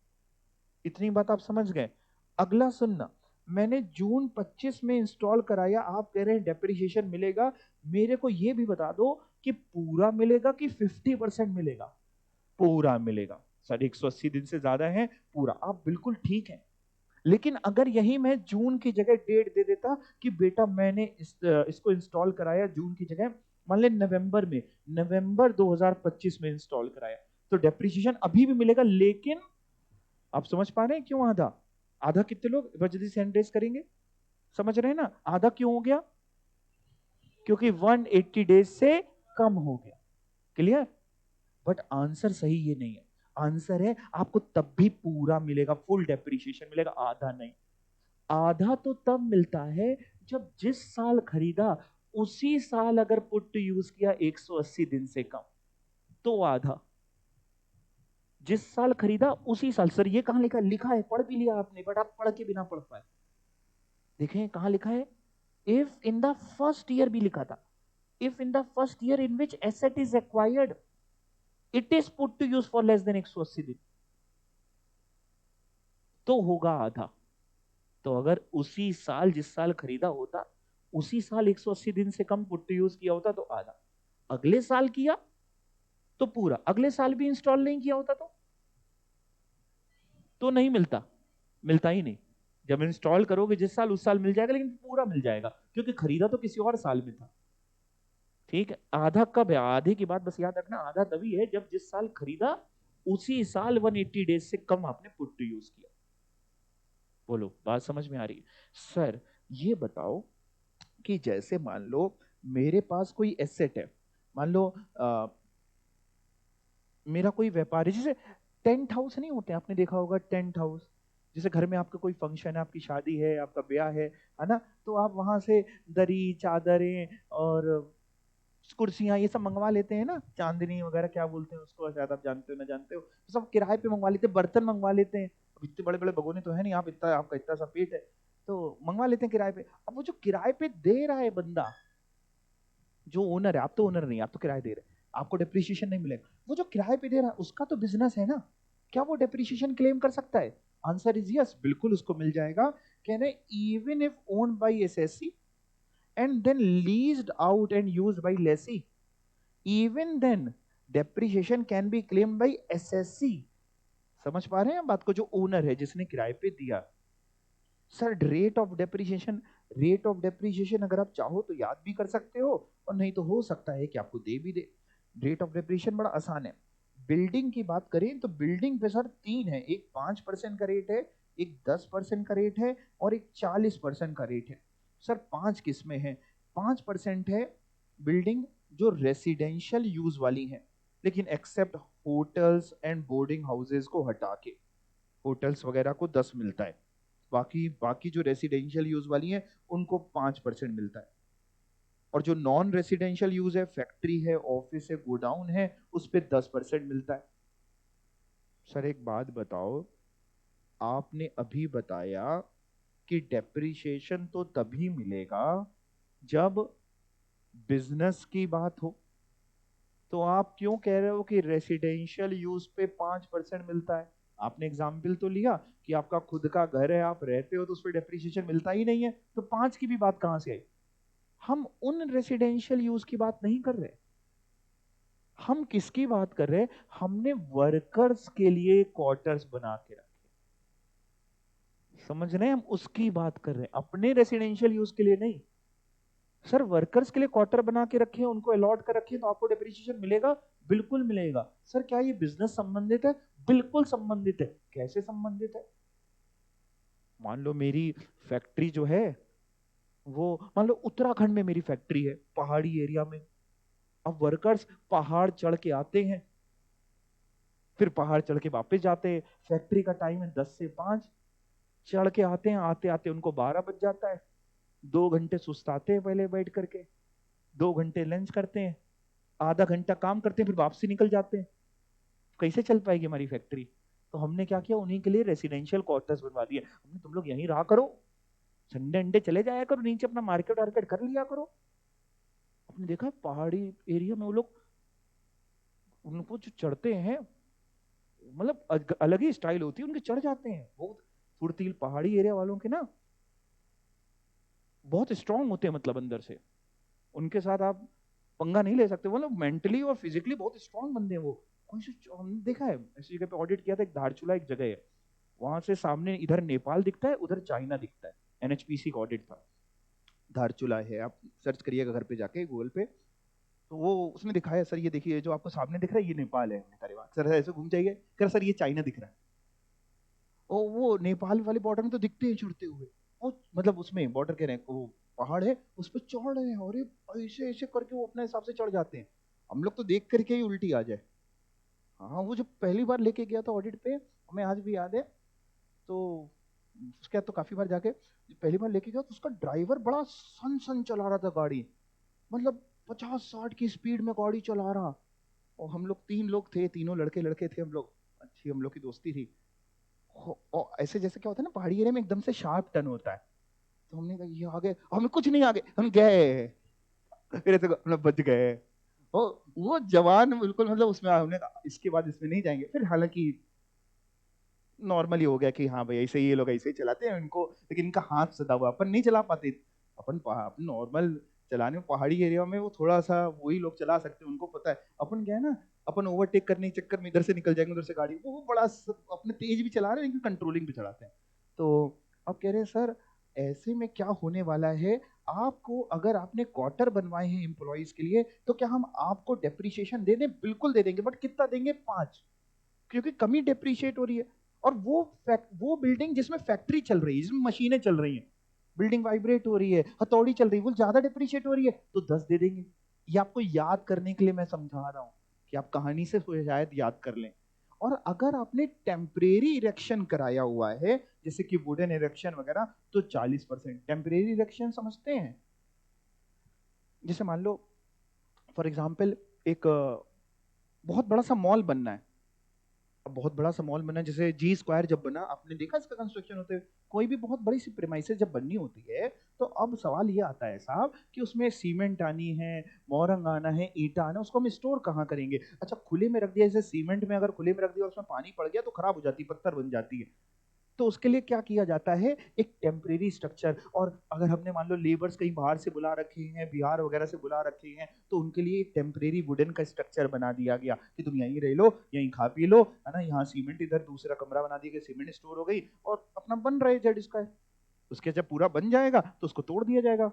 इतनी बात आप समझ गए। अगला सुनना, मैंने जून 25 में इंस्टॉल कराया, आप कह रहे हैं डेप्रीशिएशन मिलेगा, मेरे को यह भी बता दो कि पूरा मिलेगा कि 50% मिलेगा? पूरा मिलेगा सर, 180 दिन से ज्यादा है, पूरा। आप बिल्कुल ठीक है, लेकिन अगर यही मैं जून की जगह डेट दे देता कि बेटा मैंने इसको इंस्टॉल कराया जून की जगह, मान ले नवंबर में, नवंबर 2025 में इंस्टॉल कराया, तो डेप्रीशिएशन अभी भी मिलेगा। लेकिन आप समझ पा रहे हैं क्यों आधा? आधा कितने लोग जल्दी से हैंड रेज करेंगे? समझ रहे हैं ना आधा क्यों हो गया? क्योंकि 180 डेज से कम हो गया। क्लियर? बट आंसर सही ये नहीं है। आंसर है आपको तब भी पूरा मिलेगा, फुल डेप्रीशिएशन मिलेगा, आधा नहीं। आधा तो तब मिलता है जब जिस साल खरीदा उसी साल अगर पुट टू यूज किया 180 दिन से कम, तो आधा। जिस साल खरीदा उसी साल, सर ये कहां लिखा है? लिखा है, पढ़ भी लिया आपने, बट आप पढ़ के बिना पढ़ पाए। देखें कहां लिखा है, if in the first year भी लिखा था, if in the first year in which asset is acquired it is put to use for less than 180 दिन, तो होगा आधा। तो अगर उसी साल जिस साल खरीदा होता उसी साल 180 दिन से कम पुट टू यूज किया होता तो आधा, अगले साल किया तो पूरा, अगले साल भी इंस्टॉल नहीं किया होता तो नहीं मिलता, मिलता ही नहीं। जब इंस्टॉल करोगे जिस साल उस साल मिल जाएगा, लेकिन पूरा मिल जाएगा क्योंकि खरीदा तो किसी और साल में था। ठीक है, आधा कब है? आधे की बात बस याद रखना, आधा तभी है जब जिस साल खरीदा उसी साल 180 डेज से कम आपने पुट टू यूज किया। बोलो बात समझ में आ रही है? सर ये बताओ कि जैसे मान लो मेरे पास कोई एसेट है, मान लो मेरा कोई व्यापार है, जैसे टेंट हाउस नहीं होते, आपने देखा होगा टेंट हाउस, जैसे घर में आपका कोई फंक्शन है, आपकी शादी है, आपका ब्याह है ना, तो आप वहां से दरी, चादरें और कुर्सियां ये सब मंगवा लेते हैं ना, चांदनी वगैरह क्या बोलते हैं उसको, शायद आप जानते हो ना जानते हो, तो सब किराए पे मंगवा लेते हैं, बर्तन मंगवा लेते हैं। अब इतने बड़े बड़े भगोने तो है नहीं, आप इतना, आपका इतना सा पेट है, तो मंगवा लेते हैं किराए पे। अब वो जो किराए पे दे रहा है बंदा, जो ओनर है, आप तो ओनर नहीं, आप तो किराए दे रहे हैं, आपको डेप्रिसिएशन नहीं मिलेगा, वो जो किराए पे दे रहा है उसका तो बिजनेस है ना, क्या वो डेप्रिसिएशन क्लेम कर सकता है? आंसर इज यस, बिल्कुल उसको मिल जाएगा। कहने even if owned by SSC and then leased out and used by lessee, even then depreciation can be claimed by SSC. समझ पा रहे हैं बात को? जो ओनर है जिसने किराए पे दिया। Sir rate of depreciation, rate of depreciation अगर आप चाहो तो याद भी कर सकते हो, और नहीं तो हो सकता है कि आपको दे भी दे। रेट ऑफ डेप्रिसिएशन बड़ा आसान है। बिल्डिंग की बात करें तो बिल्डिंग पे सर तीन है, एक 5% का रेट है, एक 10% का रेट है, और एक 40% का रेट है। सर 5 किस्में हैं, 5% है बिल्डिंग जो रेसिडेंशियल यूज वाली हैं, लेकिन except hotels and boarding houses को हटा के, होटल्स वगैरह को 10 मिलता है, बाकी बाकी जो रेसिडेंशियल यूज वाली हैं उनको 5% मिलता है। और जो नॉन रेसिडेंशियल यूज है, फैक्ट्री है, ऑफिस है, गोडाउन है, उस पर 10% मिलता है। सर एक बात बताओ, आपने अभी बताया कि डेप्रिसिएशन तो तभी मिलेगा जब बिजनेस की बात हो, तो आप क्यों कह रहे हो कि रेसिडेंशियल यूज पे 5% मिलता है? आपने एग्जाम्पल तो लिया कि आपका खुद का घर है, आप रहते हो, तो उस पर डेप्रिसिएशन मिलता ही नहीं है, तो 5 की भी बात कहां से आई? हम उन रेसिडेंशियल यूज की बात नहीं कर रहे, हम किसकी बात कर रहे हैं? हमने वर्कर्स के लिए क्वार्टर्स बना के रखे, समझ रहे हैं? हम उसकी बात कर रहे हैं, अपने रेसिडेंशियल यूज के लिए नहीं। सर वर्कर्स के लिए क्वार्टर बना के रखे, उनको अलॉट कर रखे, तो आपको डेप्रिसिएशन मिलेगा, बिल्कुल मिलेगा। सर क्या ये बिजनेस संबंधित है? बिल्कुल संबंधित है। कैसे संबंधित है? मान लो मेरी फैक्ट्री जो है वो, मान लो उत्तराखंड में मेरी फैक्ट्री है, पहाड़ी एरिया में। अब वर्कर्स पहाड़ चढ़ के आते हैं, फिर पहाड़ चढ़ के वापस जाते हैं। फैक्ट्री का टाइम है 10 से 5, चढ़ के आते हैं, आते आते उनको 12 बज जाता है। 2 घंटे सुस्ताते हैं पहले बैठ करके, 2 घंटे लंच करते हैं, आधा घंटा काम करते हैं, फिर वापसी निकल जाते हैं। कैसे चल पाएगी हमारी फैक्ट्री? तो हमने क्या किया, उन्हीं के लिए रेसिडेंशियल क्वार्टर्स बनवा दिए। हमने, तुम लोग यहीं रहा करो, संडे अंडे चले जाया करो, नीचे अपना मार्केट वार्केट कर लिया करो। आपने देखा पहाड़ी एरिया में वो लोग, उनको जो चढ़ते हैं, मतलब अलग ही स्टाइल होती है उनके, चढ़ जाते हैं बहुत फुर्तील। पहाड़ी एरिया वालों के ना बहुत स्ट्रांग होते हैं, मतलब अंदर से, उनके साथ आप पंगा नहीं ले सकते। मतलब मेंटली और फिजिकली बहुत स्ट्रांग बंदे हैं वो। कौन से, हमने देखा है ऐसी जगह पे ऑडिट किया था, एक धारचूला एक जगह है, वहां से सामने इधर नेपाल दिखता है, उधर चाइना दिखता है। एनएचपीसी का ऑडिट था, धारचूला है, आप सर्च करिएगा घर पे जाके गूगल पे। तो वो उसने दिखाया, सर ये देखिए जो आपको सामने दिख रहा है ये नेपाल है। अरे वाह सर, ऐसे घूम जाइए, कर सर ये चाइना दिख रहा है। ओ वो नेपाल वाले बॉर्डर में तो दिखते हैं चढ़ते हुए, वो मतलब उसमें बॉर्डर कह रहे हैं, वो पहाड़ है उस पर चढ़ रहे हैं, और ऐसे ऐसे करके वो अपने हिसाब से चढ़ जाते हैं। हम लोग तो देख करके ही उल्टी आ जाए। हाँ वो जो पहली बार लेके गया था ऑडिट पे, हमें आज भी याद है। तो उसके बाद तो काफी बार जाके, पहली बार लेके गया तो उसका ड्राइवर बड़ा सन सन चला रहा था गाड़ी, मतलब 50-60 की स्पीड में गाड़ी चला रहा। और हम लोग 3 लोग थे, तीनों लड़के लड़के थे हम लोग, अच्छी हम लोग की दोस्ती थी। और ऐसे जैसे क्या होता है ना, पहाड़ी एरिया में एकदम से शार्प टर्न होता है, तो हमने कहा ये आगे, हमें कुछ नहीं आगे, हम गए, फिर ऐसे हम लोग बच गए। वो जवान बिल्कुल, मतलब उसमें हमने कहा इसके बाद इसमें नहीं जाएंगे। फिर हालांकि नॉर्मली हो गया कि हाँ भाई ऐसे ही ये लोग ऐसे ही चलाते हैं इनको, लेकिन इनका हाथ सदा हुआ, अपन नहीं चला पाते। अपन नॉर्मल चलाने में, पहाड़ी एरिया में वो थोड़ा सा वही लोग चला सकते हैं, उनको पता है। अपन क्या है ना, अपन ओवरटेक करने के चक्कर में इधर से निकल जाएंगे, उधर से गाड़ी, वो बड़ा अपने तेज भी चला रहे हैं, लेकिन कंट्रोलिंग भी चलाते हैं। तो अब कह रहे हैं सर ऐसे में क्या होने वाला है, आपको अगर आपने क्वार्टर बनवाए हैं एम्प्लॉयज के लिए, तो क्या हम आपको डेप्रिसिएशन दे दें? बिल्कुल दे देंगे, बट कितना देंगे? 5, क्योंकि कमी डेप्रिशिएट हो रही है। और वो बिल्डिंग जिसमें फैक्ट्री चल रही है, जिसमें मशीनें चल रही हैं, बिल्डिंग वाइब्रेट हो रही है, हथौड़ी चल रही है, वो ज्यादा डेप्रिशिएट हो रही है, तो 10 दे देंगे। ये आपको याद करने के लिए मैं समझा रहा हूं, कि आप कहानी से शायद याद कर लें। और अगर आपने टेम्परेरी इरेक्शन कराया हुआ है, जैसे कि वुडन इरेक्शन वगैरह, तो 40%। टेम्परेरी इरेक्शन समझते हैं? जैसे मान लो फॉर एग्जाम्पल एक बहुत बड़ा सा मॉल बनना है। अब बहुत बड़ा सा मॉल बना, जैसे जी स्क्वायर जब बना, आपने देखा इसका कंस्ट्रक्शन होते हुए। कोई भी बहुत बड़ी सी प्रेमाइसेस जब बननी होती है, तो अब सवाल ये आता है साहब कि उसमें सीमेंट आनी है, मोरंग आना है, ईटा आना है, उसको हम स्टोर कहाँ करेंगे? अच्छा खुले में रख दिया, जैसे सीमेंट में अगर खुले में रख दिया और उसमें पानी पड़ गया तो खराब हो जाती है, पत्थर बन जाती है। तो उसके लिए क्या किया जाता है, एक टेम्परेरी स्ट्रक्चर। और अगर हमने मान लो लेबर्स कहीं बाहर से बुला रखे हैं, बिहार वगैरह से बुला रखे हैं, तो उनके लिए एक टेम्परेरी वुडन का स्ट्रक्चर बना दिया गया कि तुम यहीं रह लो, यहीं खा पी लो, है ना। यहाँ सीमेंट, इधर दूसरा कमरा बना दिया गया, सीमेंट स्टोर हो गई, और अपना बन रहे जेड इसका। उसके जब पूरा बन जाएगा तो उसको तोड़ दिया जाएगा।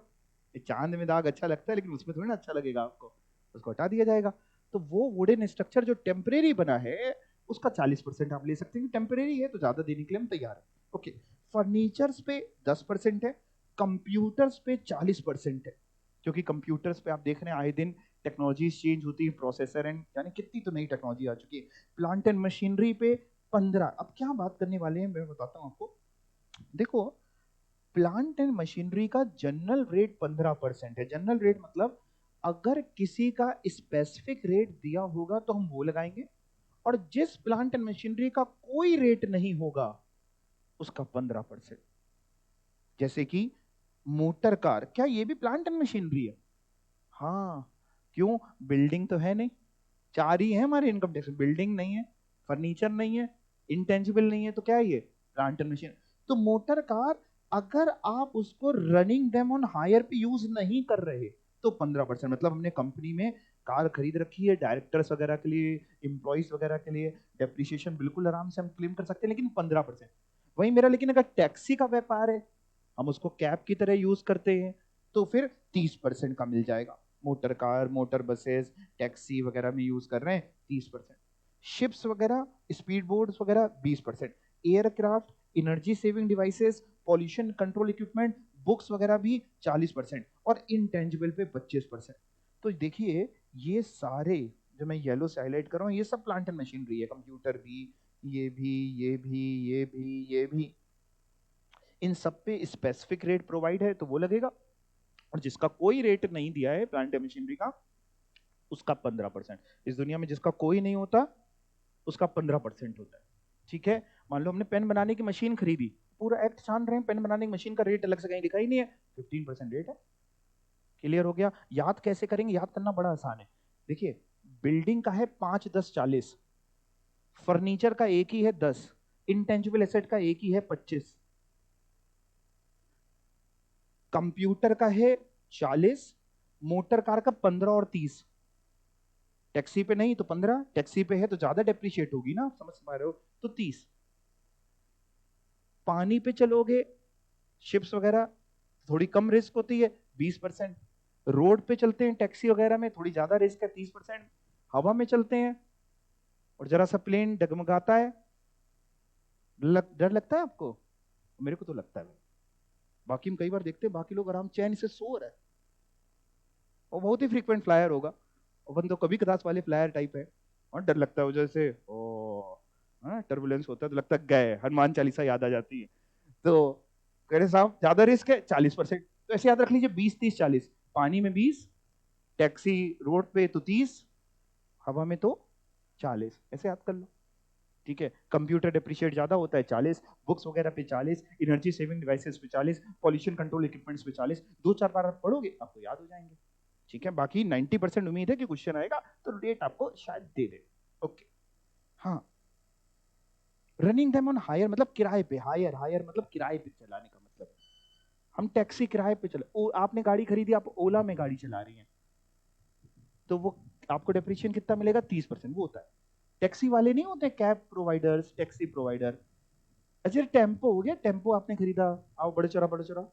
चांद में दाग अच्छा लगता है, लेकिन उसमें थोड़ी ना अच्छा लगेगा आपको, उसको हटा दिया जाएगा। तो वो वुडन स्ट्रक्चर जो टेम्परेरी बना है, उसका 40% आप ले सकते हैं, टेम्परेरी है तो ज्यादा देने के लिए हम तैयार हैं। ओके, फर्नीचर्स पे 10% है, कंप्यूटर्स पे 40% है। क्योंकि कंप्यूटर्स पे आप देख रहे हैं आए दिन टेक्नोलॉजीज चेंज होती है, प्रोसेसर एंड यानी कितनी तो नई टेक्नोलॉजी आ चुकी है। प्लांट एंड मशीनरी पे 15। अब क्या बात करने वाले हैं मैं बताता हूं आपको। देखो, प्लांट एंड मशीनरी का जनरल रेट 15% है। जनरल रेट मतलब अगर किसी का स्पेसिफिक रेट दिया होगा तो हम वो लगाएंगे, और जिस प्लांट एंड मशीनरी का कोई रेट नहीं होगा उसका 15%। जैसे कि मोटर कार, क्या ये भी प्लांट एंड मशीनरी है? हाँ। क्यों? बिल्डिंग तो है नहीं। चार ही है हमारे इनकम टैक्स में, बिल्डिंग नहीं है, फर्नीचर नहीं है, इंटेंजिबल नहीं है, तो क्या है ये? Plant and machine. तो मोटर कार अगर आप उसको रनिंग डेम ऑन हायर पे यूज नहीं कर रहे तो 15%। मतलब हमने कंपनी में कार खरीद रखी है डायरेक्टर्स वगैरह के लिए, एम्प्लॉइज वगैरह के लिए, डेप्रिसिएशन बिल्कुल आराम से हम क्लेम कर सकते हैं, लेकिन 15%। वही मेरा, लेकिन अगर टैक्सी का व्यापार है, हम उसको कैब की तरह यूज करते हैं, तो फिर 30% का मिल जाएगा। Motor car, motor buses, taxi वगैरह में यूज कर रहे हैं 30%। शिप्स वगैरह, स्पीड बोट्स वगैरह 20%। Aircraft, energy saving devices, pollution control equipment, books वगैरह भी 40%, और इनटेंजिबल पे 25%। तो देखिए, ये सारे जो मैं येलो से हाईलाइट कर रहा हूँ ये सब प्लांट एंड मशीनरी है। कंप्यूटर भी, ये भी, ये भी, ये भी, ये भी। इन सब पे स्पेसिफिक रेट प्रोवाइड है तो वो लगेगा, और जिसका कोई रेट नहीं दिया है प्लांट एंड मशीनरी का उसका 15%। इस दुनिया में जिसका कोई नहीं होता उसका 15% होता है। ठीक है? मान लो हमने पेन बनाने की मशीन खरीदी, पूरा एक्ट छान रहे हैं, पेन बनाने की मशीन का रेट अलग से कहीं लिखा ही नहीं है, 15% रेट है। क्लियर हो गया? याद कैसे करेंगे? याद करना बड़ा आसान है। देखिए, बिल्डिंग का है 5, 10, 40, फर्नीचर का एक ही है 10, इंटेंजिबल एसेट का एक ही है 25, कंप्यूटर का है 40, मोटर कार का 15 और 30। टैक्सी पे नहीं तो 15, टैक्सी पे है तो ज्यादा डेप्रिशिएट होगी ना, समझ पा रहे हो? तो 30। पानी पे चलोगे, शिप्स वगैरह, थोड़ी कम रिस्क होती है, 20%। रोड पे चलते हैं टैक्सी वगैरह में थोड़ी ज्यादा रिस्क है, 30%। हवा में चलते हैं और जरा सा प्लेन डगमगाता है, डर लगता है आपको? मेरे को तो लगता है भाई। बाकी हम कई बार देखते हैं बाकी लोग आराम चैन से सो रहे हैं, और बहुत ही फ्रीक्वेंट फ्लायर होगा, अपन तो कभी कदाच वाले फ्लायर टाइप है, और डर लगता है वो जैसे ओ, हाँ टर्बुलेंस होता है तो लगता है गए, हनुमान चालीसा याद आ जाती है। तो कह रहे साहब ज्यादा रिस्क है, 40%। तो ऐसे याद रख लीजिए, 20, 30, 40। पानी में 20, टैक्सी रोड पे तो 30, हवा में तो 40, ऐसे याद कर लो। ठीक है? कंप्यूटर डिप्रिशिएट ज्यादा होता है 40, बुक्स वगैरह पे 40, एनर्जी सेविंग डिवाइसेस पे 40, पॉल्यूशन कंट्रोल इक्विपमेंट्स पे 40। दो चार बार आप पढ़ोगे आपको याद हो जाएंगे। ठीक है? बाकी 90% उम्मीद है कि क्वेश्चन आएगा तो रेट आपको शायद दे दे। ओके। हाँ, रनिंग देम ऑन हायर मतलब किराए पे, हायर, हायर मतलब किराए पे चलाने का मतलब है। हम टैक्सी किराए पे चला, आपने गाड़ी खरीदी, आप ओला में गाड़ी चला रही हैं, तो वो आपको डेप्रिशिएशन कितना मिलेगा? 30% वो होता है। टैक्सी वाले नहीं होते कैब प्रोवाइडर्स, टैक्सी प्रोवाइडर। अच्छा, टेम्पो हो गया, टेम्पो आपने खरीदा, आओ बड़े चौरा, बड़े चौरा,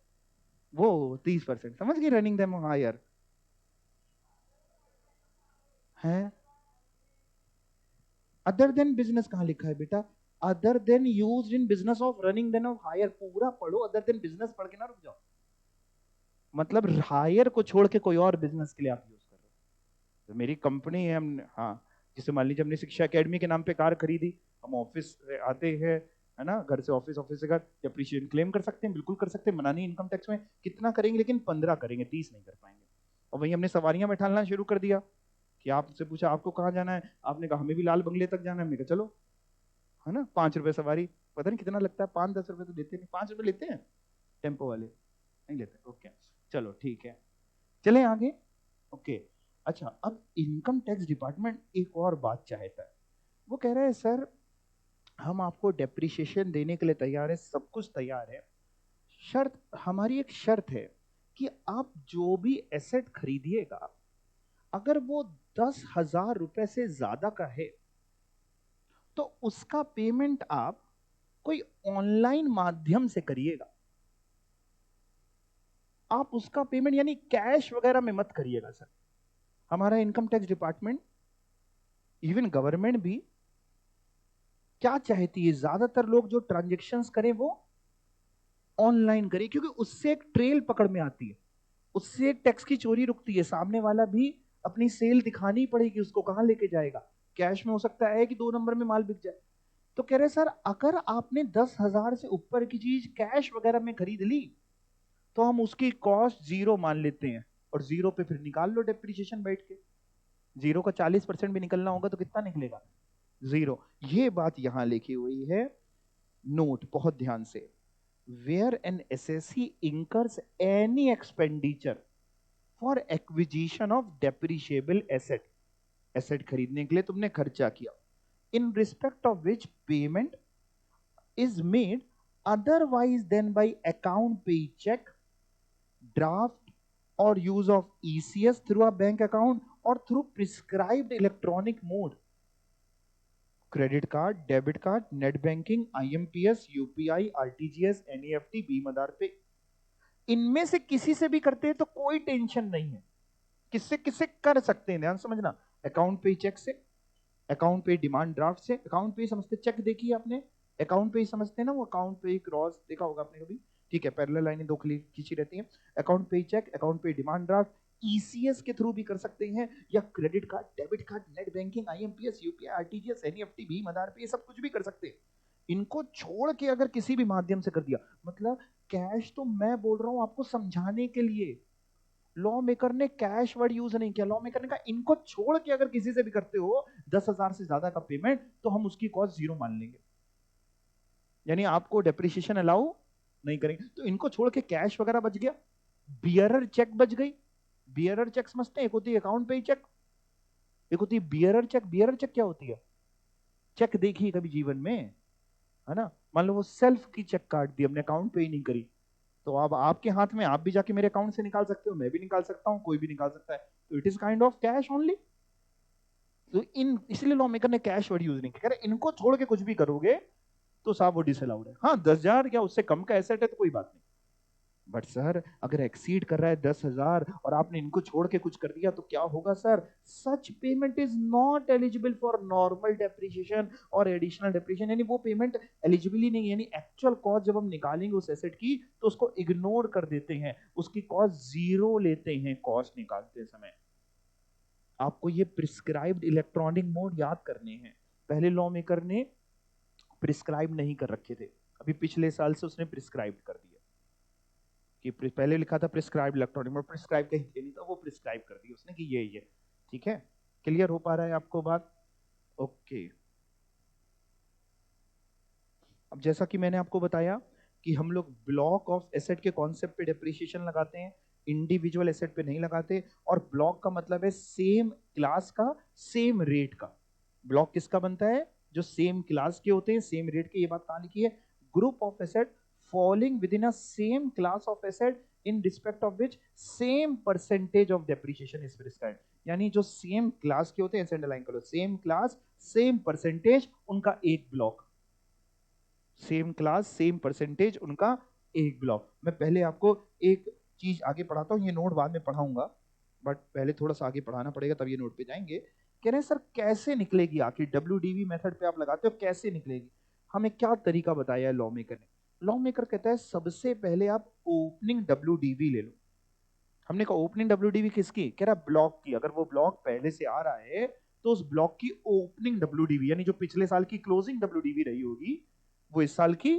वो 30%। समझ गए? रनिंग देम हायर है। अदर देन बिजनेस कहां लिखा है बेटा? Other than used in business of running then of hire, पूरा पढ़ो, अदर देन बिजनेस पढ़ के ना रुक जाओ। मतलब हायर को छोड़ के कोई और बिजनेस के लिए आप यूज कर रहे हो। तो मेरी कंपनी है, हम, हाँ, जैसे मान लीजिए हमने शिक्षा एकेडमी के नाम पे कार खरीदी, हम ऑफिस आते हैं, है ना, घर से ऑफिस, ऑफिस से घर, डिप्रिशिएशन क्लेम कर सकते हैं, बिल्कुल कर सकते हैं, मना नहीं इनकम टैक्स में। कितना करेंगे? लेकिन 15 करेंगे, 30 नहीं कर पाएंगे। और वही हमने सवारियां बैठाना शुरू कर दिया कि आपसे पूछा आपको कहाँ जाना है, आपने कहा हमें भी लाल बंगले तक जाना है, हमने कहा चलो, है ना, 5 रुपए सवारी, पता नहीं कितना लगता है, 5-10 रुपए तो लेते नहीं, 5 रुपए लेते हैं टेम्पो वाले, नहीं लेते। ओके, चलो ठीक है, चले आगे। ओके। अच्छा, अब इनकम टैक्स डिपार्टमेंट एक और बात चाहता है। वो कह रहा है सर हम आपको डेप्रिसिएशन देने के लिए तैयार है, सब कुछ तैयार है, शर्त, हमारी एक शर्त है कि आप जो भी एसेट खरीदिएगा अगर वो 10,000 रुपए से ज्यादा का है तो उसका पेमेंट आप कोई ऑनलाइन माध्यम से करिएगा। आप उसका पेमेंट यानी कैश वगैरह में मत करिएगा सर। हमारा income tax department, even government भी क्या चाहती है, ज्यादातर लोग जो ट्रांजेक्शन्स करें वो ऑनलाइन करें, क्योंकि उससे एक ट्रेल पकड़ में आती है, उससे टैक्स की चोरी रुकती है, सामने वाला भी अपनी सेल दिखानी पड़ेगी, उसको कहां लेके जाएगा, कैश में हो सकता है कि 2 नंबर में माल बिक जाए। तो कह रहे सर अगर आपने 10,000 से ऊपर की चीज कैश वगैरह में खरीद ली तो हम उसकी कॉस्ट 0 मान लेते हैं, और 0 पे फिर निकाल लो डेप्रिसिएशन बैठ के। 0 का 40% भी निकलना होगा तो कितना निकलेगा, 0। ये बात यहां लिखी हुई है, नोट बहुत ध्यान से। Where an SSC incurs any expenditure for acquisition of depreciable asset, asset खरीदने के लिए तुमने खर्चा किया, in respect of which payment is made otherwise than by account pay check, draft or use of ECS through a bank account or through prescribed electronic mode, credit card, debit card, net banking, IMPS, UPI, RTGS, NEFT, भीम Aadhaar pay, इनमें से किसी से भी करते हैं तो कोई टेंशन नहीं है, किससे किससे कर सकते हैं, ध्यान समझना। अकाउंट पे चेक से, अकाउंट पे डिमांड ड्राफ्ट से, अकाउंट पे समझते, चेक देखिए आपने, अकाउंट पे समझते हैं ना, वो अकाउंट पे क्रॉस देखा होगा आपने कभी, ठीक है, पैरेलल लाइनें दो खींची रहती हैं, account pay cheque, account pay demand draft, ECS के थ्रू भी कर सकते हैं, या credit card, debit card, net banking, IMPS, UPI, RTGS, NEFT, भीम आधार पे, ये सब कुछ भी कर सकते हैं। इनको छोड़ के अगर किसी भी माध्यम से कर दिया, मतलब कैश तो मैं बोल रहा हूं आपको समझाने के लिए, लॉ मेकर ने कैश वर्ड यूज नहीं किया, लॉ मेकर ने कहा इनको छोड़ के अगर किसी से भी करते हो 10,000 से ज्यादा का पेमेंट तो हम उसकी कॉस्ट 0 मान लेंगे, यानी आपको डेप्रिसिएशन अलाउ नहीं करेंगे। तो इनको छोड़ के कैश वगैरह बच गया, बियरर चेक बच गई। बियरर चेक समझते हैं, एक होती है अकाउंट पे चेक, एक होती है बियरर चेक। बियरर चेक क्या होती है, चेक देखी कभी जीवन में, है ना, मान लो वो सेल्फ की चेक काट दी हमने, अकाउंट पे ही नहीं करी, तो अब आपके हाथ में, आप भी जाके मेरे अकाउंट से निकाल सकते हो, मैं भी निकाल सकता हूं, कोई भी निकाल सकता है, तो it is kind of cash only. तो इन इसलिए लॉ मेकर ने कैश वर्ड यूज नहीं किया, इनको छोड़ के कुछ भी करोगे तो साहब वो डिसअलाउड है। हाँ 10,000 या उससे कम का एसेट है तो कोई बात नहीं, बट सर अगर एक्सीड कर रहा है 10,000 और आपने इनको छोड़ के कुछ कर दिया तो क्या होगा sir, such payment is not eligible for normal depreciation और एडिशनल डेप्रिसिएशन, यानी वो पेमेंट एलिजिबल ही नहीं है, यानी एक्चुअल कॉस्ट जब हम निकालेंगे उस एसेट की तो उसको इग्नोर कर देते हैं, उसकी कॉस्ट 0 लेते हैं कॉस्ट निकालते समय। आपको ये प्रिस्क्राइब्ड इलेक्ट्रॉनिक मोड याद करने हैं, पहले लॉ मेकर ने प्रिस्क्राइब नहीं कर रखे थे, अभी पिछले साल से उसने प्रिस्क्राइब कर दिया, कि पहले लिखा था प्रिस्क्राइब इलेक्ट्रॉनिक मोड, प्रिस्क्राइब कहीं थे नहीं तो वो प्रिस्क्राइब कर दिया उसने कि ये ठीक है। क्लियर हो पा रहा है आपको बात, ओके। अब जैसा कि मैंने आपको बताया कि हम लोग ब्लॉक ऑफ एसेट के कॉन्सेप्ट पे डेप्रिसिएशन लगाते हैं, इंडिविजुअल एसेट पे नहीं लगाते, और ब्लॉक का मतलब है सेम क्लास का सेम रेट का। ब्लॉक किसका बनता है, जो सेम क्लास के होते हैं सेम रेट के, ये बात कहां लिखी है, group of asset falling within a same class of asset in respect of which same percentage of depreciation is prescribed, यानी जो सेम क्लास के होते हैं, ऐसे अंडरलाइन करो, सेम क्लास सेम परसेंटेज उनका एक block, same class same percentage उनका एक ब्लॉक। मैं पहले आपको एक चीज आगे पढ़ाता हूं, ये नोट बाद में पढ़ाऊंगा, बट पहले थोड़ा सा आगे पढ़ाना पड़ेगा तब ये नोट पे जाएंगे। कह रहे हैं सर कैसे निकलेगी आखिर, WDV मेथड पे आप लगाते हो कैसे निकलेगी, हमें क्या तरीका बताया है लॉ मेकर ने। लॉ मेकर कहता है सबसे पहले आप ओपनिंग WDV ले लो। हमने कहा ओपनिंग WDV किसकी, कह रहा ब्लॉक की, अगर वो ब्लॉक पहले से आ रहा है तो उस ब्लॉक की ओपनिंग WDV, यानी जो पिछले साल की क्लोजिंग WDV रही होगी वो इस साल की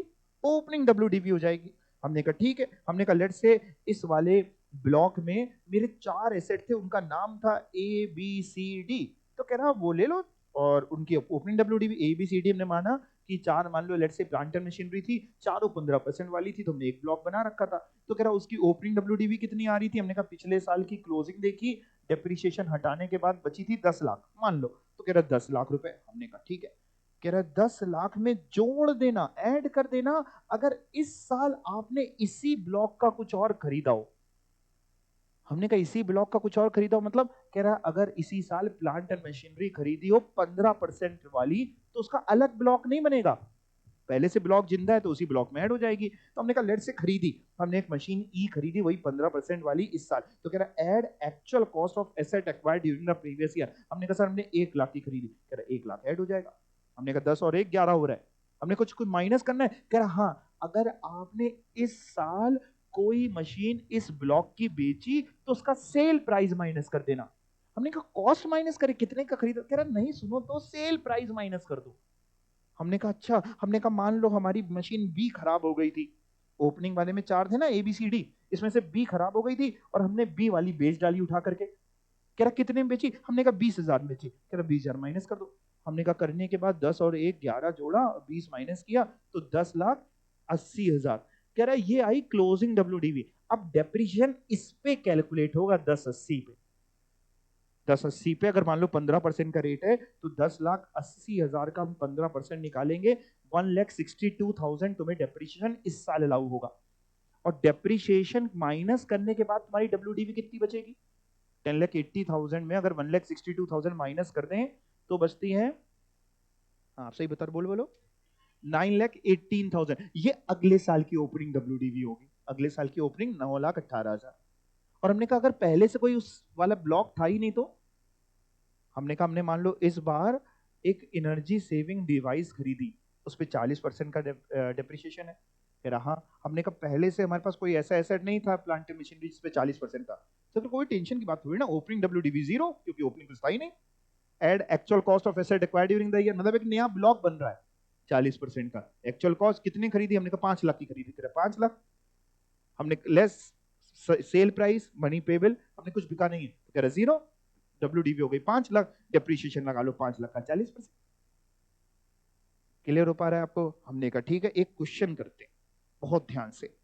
ओपनिंग WDV हो जाएगी। हमने कहा ठीक है, हमने कहा लेट से इस वाले ब्लॉक में मेरे 4 एसेट थे, उनका नाम था ABCD, तो कह रहा वो ले लो, और उनकी ओपनिंग WDV ABCD हमने माना कि 4, मान लो लेट से प्लांटर मशीनरी थी, चारों 15% वाली थी, तो हमने एक ब्लॉक बना रखा था, तो कह रहा उसकी ओपनिंग WDV कितनी आ रही थी, हमने कहा पिछले साल की क्लोजिंग देखी, डेप्रिसिएशन हटाने के बाद बची थी 10 लाख मान लो, तो कह रहा 10 लाख रुपए, हमने कहा ठीक है, कह रहा 10 लाख में जोड़ देना, ऐड कर देना, अगर इस साल आपने इसी ब्लॉक का कुछ और खरीदा हो। हमने कहा इसी ब्लॉक का कुछ और खरीदा हो मतलब, कह रहा अगर इसी साल प्लांट एंड मशीनरी खरीदी हो 15% वाली तो उसका अलग ब्लॉक नहीं बनेगा, पहले से ब्लॉक जिंदा है तो उसी ब्लॉक में ऐड हो जाएगी। तो हमने कहा लेट से खरीदी, हमने एक मशीन ई खरीदी वही 15% वाली इस साल, तो कह रहा add actual cost of asset acquired during the previous year. हमने कहा सर हमने 1 लाख की खरीदी, कह रहा 1 लाख ऐड हो जाएगा। हमने कहा 10 और 1 11 हो रहा है, हमने कुछ कुछ माइनस करना है, कह रहा हाँ अगर आपने इस साल कोई मशीन इस ब्लॉक की बेची तो उसका सेल प्राइस माइनस कर देना। हमने कहा कॉस्ट माइनस करे, कितने का खरीदा? कह रहा नहीं सुनो तो सेल प्राइस माइनस कर दो। हमने कहा अच्छा। हमने कहा मान लो हमारी मशीन बी खराब हो गई थी, ओपनिंग वाले में 4 थे ना ABCD, इसमें से बी खराब हो गई थी और हमने बी वाली बेच डाली उठा करके। कह रहा कितने में बेची? हमने कहा 20,000 में बेची। कह रहा 20,000 माइनस कर दो। हमने कहा करने के बाद 10 और 1 11 जोड़ा, 20 माइनस किया तो 10,80,000। कह रहा ये आई क्लोजिंग WDV। अब डेप्रिशिएशन इस पे कैलकुलेट होगा 1080 पे। 1080 पे अगर मान लो 15% का रेट है तो 10,80,000 का हम 15% निकालेंगे, 1,62,000 तुम्हें डेप्रिशिएशन इस साल अलाउ होगा। और डेप्रिशिएशन माइनस करने के बाद तुम्हारी WDV कितनी बचेगी? 10,80,000 में अगर 1,62,000 माइनस कर दें तो बचती है, आप सही बता, बोलो बोलो, 9,18,000। ये अगले साल की ओपनिंग WDV होगी। अगले साल की ओपनिंग 9,18,000। और हमने कहा अगर पहले से कोई उस वाला ब्लॉक था ही नहीं तो हमने कहा हमने मान लो इस बार एक एनर्जी सेविंग डिवाइस खरीदी, उस पर 40% का डेप्रिशिएशन है। कह रहा हाँ। हमने कहा पहले से हमारे पास कोई ऐसा एसेट नहीं था प्लांट एंड मशीनरी जिस पे 40% का, तो कोई टेंशन की बात हुई ना, ओपनिंग WDV 0 क्योंकि ओपनिंग कुछ था ही नहीं। Add actual cost of asset acquired during the year, मतलब एक नया ब्लॉक बन रहा है 40% का। एक्चुअल कॉस्ट कितनी खरीदी? हमने कहा 5 लाख की खरीदी। कह रहा 5 लाख। हमने less sale price money payable, हमने कुछ बिका नहीं है। कह रहा 0, WDV हो गई 5 लाख, डेप्रिशिएशन लगा लो 5 लाख का 40%। क्लियर हो पा रहा है आपको? हमने कहा ठीक है एक क्वेश्चन करते हैं बहुत ध्यान से।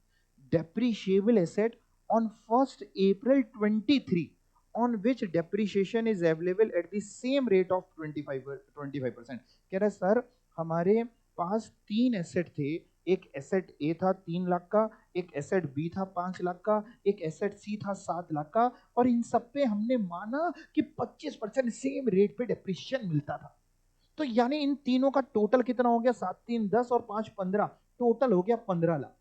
Depreciable asset on 1st April 23 on which depreciation is available at the same rate of 25%। कह रहा है सर हमारे पास 3 एसेट थे, एक एसेट ए था 3 लाख का, एक एसेट बी था 5 लाख का, एक एसेट सी था 7 लाख का, और इन सब पे हमने माना कि 25% सेम रेट पे डेप्रिशिएशन मिलता था। तो यानी इन तीनों का टोटल कितना हो गया? 7 3 10 और 5 15, टोटल हो गया 15 लाख।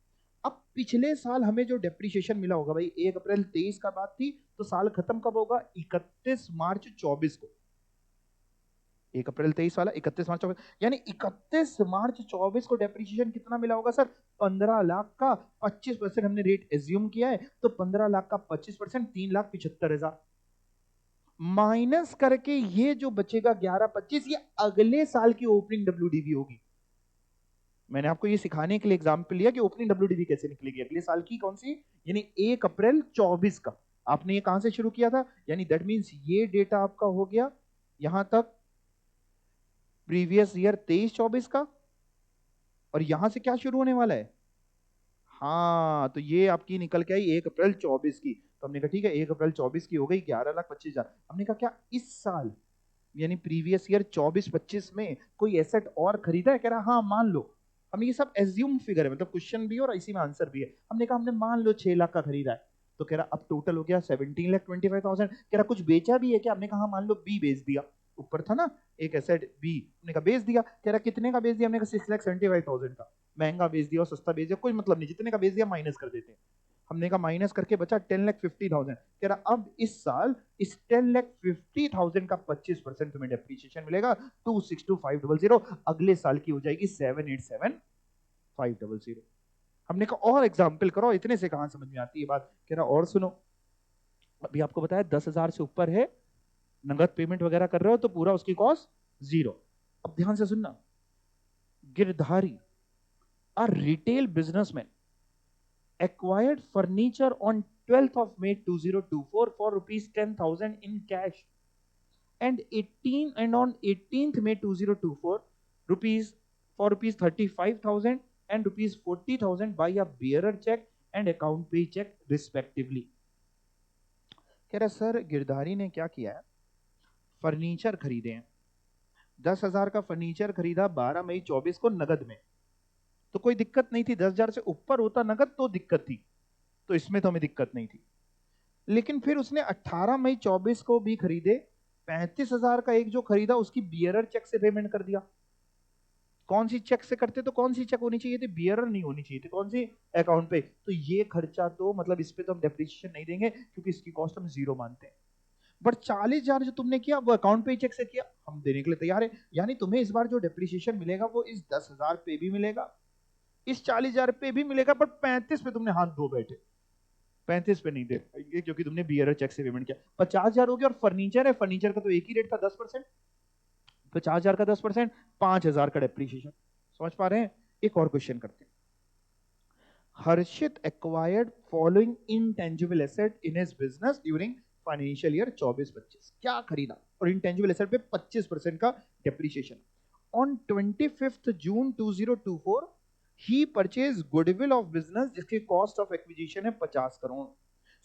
अब पिछले साल हमें जो डेप्रिशिएशन मिला होगा भाई, 1 अप्रैल 23 का बात थी तो साल खत्म कब होगा? 31 मार्च 24 को। 1 अप्रैल 23 वाला 31 मार्च 24, यानी 31 मार्च 24 को डेप्रिशिएशन कितना मिला होगा सर? 15 लाख का 25% हमने रेट एज्यूम किया है, तो 15 लाख का 25% 3,75,000 माइनस करके ये जो बचेगा 11,25, ये अगले साल की ओपनिंग WDV होगी। मैंने आपको ये सिखाने के लिए एग्जांपल लिया कि ओपनिंग WDV कैसे निकलेगी अगले साल की। कौन सी? यानी 1 अप्रैल 24 का। आपने ये कहां से शुरू किया था? यानी दैट मींस ये डेटा आपका हो गया यहां तक प्रीवियस ईयर 23-24 का, और यहां से क्या शुरू होने वाला है? हाँ, तो ये आपकी निकल के आई 1 अप्रैल 24 की। तो हमने कहा ठीक है 1 अप्रैल 24 की हो गई 11,25,000। हमने कहा क्या इस साल यानी प्रीवियस ईयर 24-25 में कोई एसेट और खरीदा है? कह रहा हाँ मान लो। हमने ये सब एज्यूम फिगर है, मतलब क्वेश्चन भी और इसी में आंसर भी है। हमने कहा हमने मान लो 6 लाख का खरीदा है। तो कह रहा अब टोटल हो गया 17,25,000। कह रहा कुछ बेचा भी है क्या? हमने कहा मान लो बी बेच दिया, ऊपर था ना एक एसेट बी, हमने कहा बेच दिया। कह रहा कितने का बेच दिया? हमने कहा 6,75,000 का। महंगा बेच दिया और सस्ता बेच दिया, कोई मतलब नहीं, जितने का बेच दिया माइनस कर देते हैं। हमने कहा माइनस करके बचा 10,50,000। कह रहा अब इस साल इस 10,50,000 का 25% तुम्हें डेप्रिशिएशन मिलेगा 262,500। अगले साल की हो जाएगी 787,500। हमने कहा और एग्जाम्पल करो, इतने से कहां समझ में आती है बात? कह रहा और सुनो, अभी आपको बताया 10,000 से ऊपर है, नगद पेमेंट वगैरह कर रहे हो तो पूरा उसकी कॉस्ट 0। अब ध्यान से सुनना, Girdhari a retail businessman acquired furniture on 12th of May 2024 for rupees 10,000 in cash, and on 18th May 2024 rupees for rupees 35,000 and rupees 40,000 by a bearer check and account pay check respectively। कह रहा sir Girdhari ने क्या किया है, furniture खरीदे हैं, 10,000 का furniture खरीदा 12 मई 24 को नगद में, तो कोई दिक्कत नहीं थी। 10,000 से ऊपर होता नगद तो दिक्कत थी, तो इसमें तो हमें दिक्कत नहीं थी। लेकिन फिर उसने 18 मई 24 को भी खरीदे, 35,000 का एक जो खरीदा उसकी बियरर चेक से पेमेंट कर दिया। कौन सी चेक से करते? तो कौन सी चेक होनी चाहिए थी? बियरर नहीं होनी चाहिए थी। कौन सी? अकाउंट पे। तो ये खर्चा तो मतलब इस पे तो हम डेप्रिसिएशन नहीं देंगे क्योंकि इसकी कॉस्ट हम 0 मानते हैं। बट 40,000 जो तुमने किया वो अकाउंट पे चेक से किया, हम देने के लिए तैयार है। यानी तुम्हें इस बार जो डेप्रिसिएशन मिलेगा वो इस 10,000 पे भी मिलेगा, इस 40,000 पे भी मिलेगा, बट 35 पे तुमने हाथ धो बैठे। 35 पे नहीं दे पाएंगे क्योंकि तुमने बियरर चेक से पेमेंट किया। 50,000 हो गया, और फर्नीचर है, फर्नीचर का तो एक ही रेट था 10%, 50,000 का 10%, 5,000 का डेप्रीशिएशन। समझ पा रहे हैं? एक और क्वेश्चन करते हैं। Harshit acquired following intangible asset in his business during financial year 24-25। क्या खरीदा और इनटेंजिबल एसेट पे 25% का डेप्रीशिएशन। ऑन 25 जून 2024 ही परचेज गुडविल ऑफ बिजनेस जिसकी कॉस्ट ऑफ एक्विजिशन है 50 करोड़।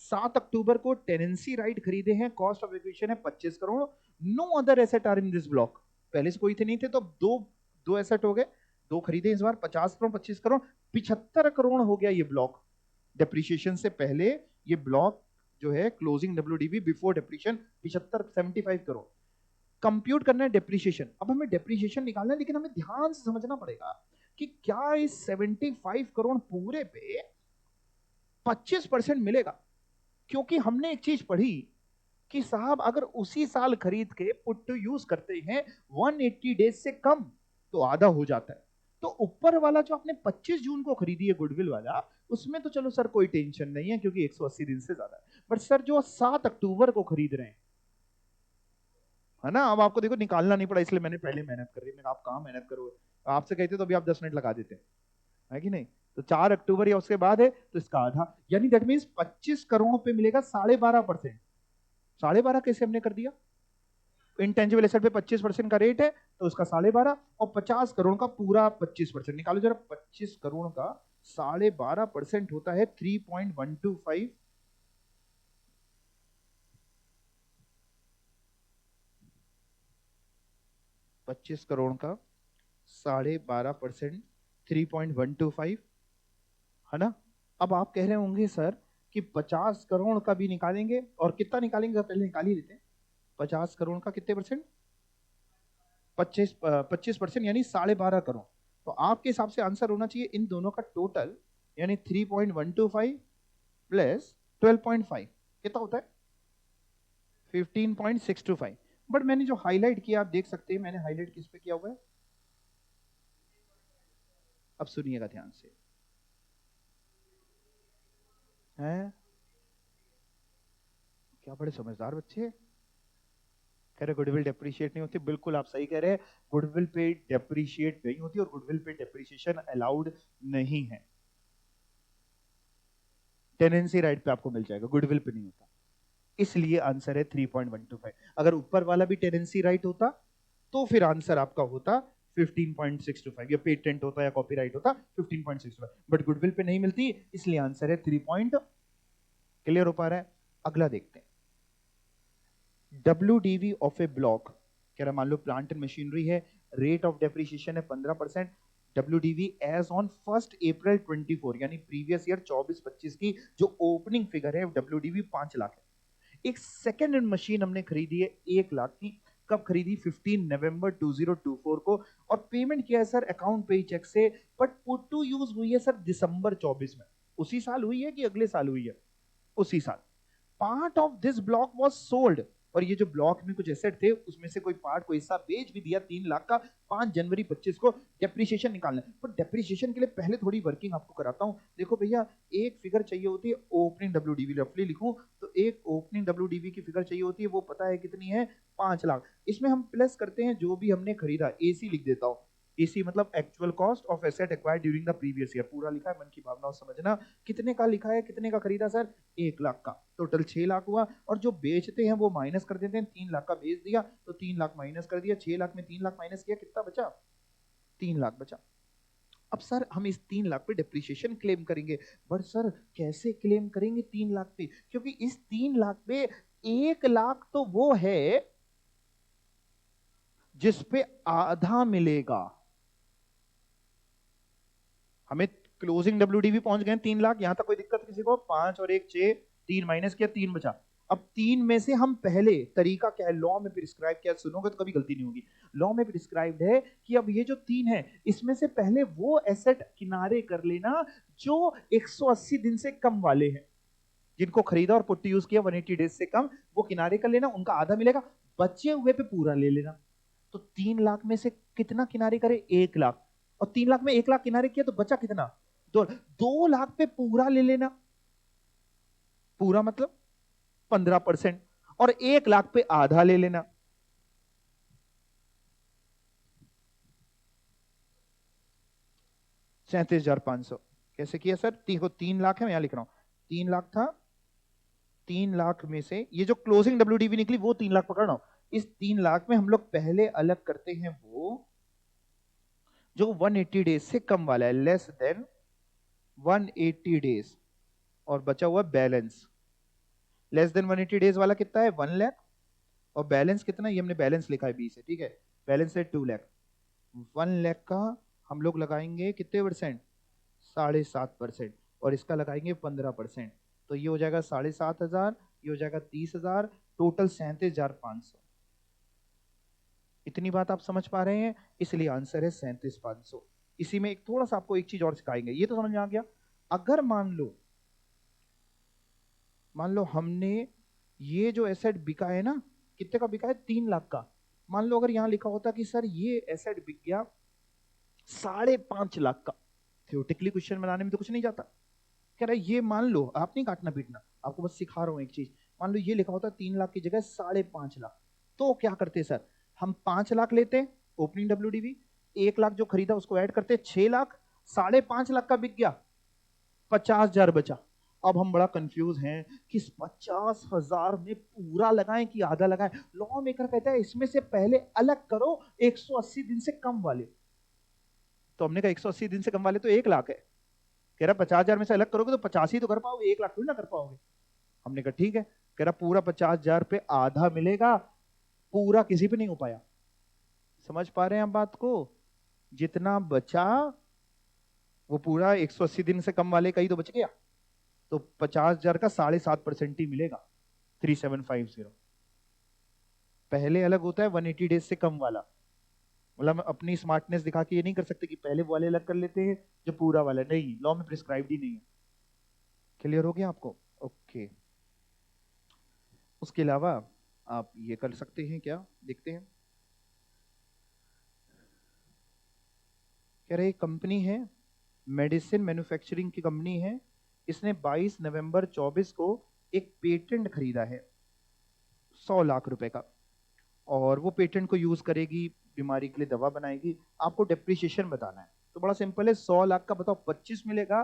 7 अक्टूबर को टेनेंसी राइट खरीदे हैं, कॉस्ट ऑफ एक्विजिशन है 25 crore. No other asset are in this block. पहले से कोई थे नहीं थे, तो दो दो एसेट हो गए, दो खरीदे इस बार, 50 करोड़ 25 करोड़, 75 करोड़ हो गया ये ब्लॉक। डेप्रीशिएशन से पहले ये ब्लॉक जो है closing WDV before depreciation 75 crore. Compute करना है डेप्रीशिएशन। अब हमें डेप्रीशिएशन निकालना है, लेकिन हमें ध्यान से समझना पड़ेगा कि क्या इस 75 करोड़ पूरे पे 25% मिलेगा। क्योंकि हमने एक चीज पढ़ी कि साहब अगर उसी साल खरीद के पुट टू यूज करते हैं 180 डेज से कम तो आधा हो जाता है। तो ऊपर वाला जो आपने 25 जून को खरीदी है गुडविल वाला, उसमें तो चलो सर कोई टेंशन नहीं है क्योंकि 180 दिन से ज्यादा है। बट सर जो 7 अक्टूबर को खरीद रहे हैं, है ना, अब आपको देखो निकालना नहीं पड़ा, इसलिए मैंने पहले मेहनत कर रही है। आप कहाँ मेहनत करोगे, आपसे कहते तो अभी आप 10 मिनट लगा देते, है कि नहीं। तो 4 अक्टूबर या उसके बाद है तो इसका आधा, यानी दैट मीन्स 25 करोड़ पे मिलेगा 12.5%। 12.5 कैसे हमने कर दिया, इंटेंजिबल एसेट पे 25% का रेट है तो उसका 12.5, और 50 करोड़ का पूरा 25% निकालो जरा। 25 करोड़ का 12.5% होता है 3.125। 25 करोड़ का 12.5% 3.125, है ना। अब आप कह रहे होंगे सर कि 50 करोड़ का भी निकालेंगे, और कितना निकालेंगे पहले निकाल ही लेते हैं। 50 करोड़ का कितने परसेंट, 25% यानी 12.5 करोड़। तो आपके हिसाब से आंसर होना चाहिए इन दोनों का टोटल, यानी 3.125 प्लस 12.5 कितना होता है 15.625। बट मैंने जो हाईलाइट किया आप देख सकते हैं, मैंने हाईलाइट किस पे किया हुआ है, अब सुनिएगा ध्यान से, है क्या बड़े समझदार बच्चे कह रहे गुडविल डेप्रिशिएट नहीं होती। बिल्कुल आप सही कह रहे हैं, गुडविल पे डेप्रिशिएट नहीं होती और गुडविल पे डेप्रिशिएशन अलाउड नहीं है। टेनेंसी राइट पे आपको मिल जाएगा, गुडविल पे नहीं होता, इसलिए आंसर है 3.125। अगर ऊपर वाला भी टेनेंसी राइट होता तो फिर आंसर आपका होता 15.625, या पेटेंट होता या कॉपीराइट होता 15.625, बट गुडविल पे नहीं मिलती, इसलिए आंसर है 3 क्लियर हो पा रहा है। अगला देखते हैं, WDV ऑफ ए ब्लॉक कह रहा, मान लो प्लांट एंड मशीनरी है, रेट ऑफ डेप्रिसिएशन है 15%, WDV एज ऑन 1 अप्रैल 24 यानी प्रीवियस ईयर 24-25 की जो ओपनिंग फिगर है WDV 5 लाख है। एक सेकेंड हैंड मशीन हमने खरीदी है 1 लाख की, कब खरीदी 15 नवंबर 2024 को, और पेमेंट किया है सर अकाउंट पे चेक से, बट पुट टू यूज हुई है सर दिसंबर 24 में। उसी साल हुई है कि अगले साल हुई है, उसी साल। Part of this block was sold, और ये जो ब्लॉक में कुछ एसेट थे उसमें से कोई पार्ट कोई हिस्सा बेच भी दिया 3 लाख का 5 जनवरी 25 को। डेप्रिसिएशन निकालना है, पर डेप्रिसिएशन के लिए पहले थोड़ी वर्किंग आपको कराता हूं। देखो भैया, एक फिगर चाहिए होती है ओपनिंग डब्ल्यूडीवी, रफली लिखूं तो एक ओपनिंग डब्ल्यूडीवी की फिगर चाहिए होती है, वो पता है कितनी है 5 लाख। इसमें हम प्लस करते हैं जो भी हमने खरीदा, एसी लिख देता हूं, एसी मतलब actual cost of asset acquired during the previous year, पूरा लिखा है, मन की भावना समझना। कितने का लिखा है, कितने का खरीदा सर 1 लाख का, टोटल 6 लाख हुआ। और जो बेचते हैं वो माइनस कर देते हैं, 3 लाख का बेच दिया तो 3 लाख माइनस कर दिया, 6 लाख में 3 लाख माइनस किया, कितना बचा 3 लाख बचा। अब सर हम इस 3 लाख पे डिप्रिसिएशन क्लेम करेंगे, बट सर कैसे क्लेम करेंगे 3 लाख पे, क्योंकि इस 3 लाख पे 1 लाख तो वो है जिसपे आधा मिलेगा। हमें क्लोजिंग डब्ल्यूडीवी पहुंच गए 3 लाख, यहां तक कोई दिक्कत किसी को, 5 और 1 6, 3 माइनस किया 3 बचा। अब 3 में से हम पहले, तरीका क्या है लॉ में प्रिस्क्राइब किया, सुनोगे तो कभी गलती नहीं होगी। लॉ में प्रिस्क्राइब्ड है कि अब ये जो 3 है इसमें से पहले वो एसेट किनारे कर लेना जो 180 दिन से कम वाले हैं, जिनको खरीदा और पुट यूज किया 180 डेज से कम, वो किनारे कर लेना, उनका आधा मिलेगा, बचे हुए पे पूरा ले लेना। तो 3 लाख में से कितना किनारे करे 1 लाख, और 3 लाख में 1 लाख किनारे किया तो बचा कितना 2 लाख पे पूरा ले लेना। पूरा मतलब 15%, और 1 लाख पे आधा ले लेना। ₹37,500 कैसे किया सर? 3 लाख है, मैं यहां लिख रहा हूं 3 लाख था। 3 लाख में से ये जो क्लोजिंग WDV निकली वो 3 लाख पकड़ रहा हूं। इस 3 लाख में हम लोग पहले अलग करते हैं वो जो 180 डेज से कम वाला है, लेस देन 180 डेज, और बचा हुआ बैलेंस। लेस देन 180 डेज वाला कितना है? 1 लाख। और बैलेंस कितना? ये हमने बैलेंस लिखा है 20 है, ठीक है। बैलेंस है 2 लाख। 1 लाख का हम लोग लगाएंगे कितने परसेंट? 7.5%। और इसका लगाएंगे 15%। तो ये हो जाएगा 7,500, ये हो जाएगा 30,000, टोटल 37,500। इतनी बात आप समझ पा रहे हैं? इसलिए आंसर है 37,500। इसी में एक थोड़ा सा आपको एक चीज और सिखाएंगे, ये तो समझ में आ गया। अगर मान लो हमने ये जो एसेट बिका है ना, कितने का बिका है? 3 लाख का। मान लो अगर यहां लिखा होता कि सर ये एसेट बिक गया 5.5 लाख का, थ्योरेटिकली क्वेश्चन बनाने में तो कुछ नहीं जाता। कह रहा है ये मान लो, आप नहीं काटना पीटना, आपको बस सिखा रहा हूं एक चीज। मान लो ये लिखा होता 3 लाख की जगह 5.5 लाख, तो क्या करते सर? हम 5 लाख लेते ओपनिंग WDV, 1 लाख जो खरीदा उसको ऐड करते 6 लाख, 5.5 लाख का बिक गया, 50,000 बचा। अब हम बड़ा कंफ्यूज हैं कि 50,000 में पूरा लगाएं कि आधा लगाएं। लॉ मेकर कहता है इसमें से पहले अलग करो 180 दिन से कम वाले। तो हमने कहा 180 दिन से कम वाले तो 1 लाख है। कह रहा 50,000 में से अलग करोगे तो 50 ही तो कर पाओगे, 1 लाख थोड़ी ना कर पाओगे। हमने कहा ठीक है। कह रहा पूरा 50,000 पे आधा मिलेगा, पूरा किसी पे नहीं हो पाया। समझ पा रहे हैं आप बात को? जितना बचा वो पूरा 180 दिन से कम वाले का ही तो बच गया। तो 50,000 का 7.5% ही मिलेगा, 3750। पहले अलग होता है 180 डेज से कम वाला। मतलब अपनी स्मार्टनेस दिखा के ये नहीं कर सकते कि पहले वाले अलग कर लेते हैं जो पूरा वाला, नहीं, लॉ में प्रिस्क्राइब्ड ही नहीं है। क्लियर हो गया आपको? ओके। उसके अलावा आप ये कर सकते हैं क्या, देखते हैं। कह रहे कंपनी है, मेडिसिन मैन्युफैक्चरिंग की कंपनी है, इसने 22 नवंबर 24 को एक पेटेंट खरीदा है 100 लाख रुपए का, और वो पेटेंट को यूज करेगी, बीमारी के लिए दवा बनाएगी। आपको डेप्रिसिएशन बताना है। तो बड़ा सिंपल है, 100 लाख का बताओ 25 मिलेगा,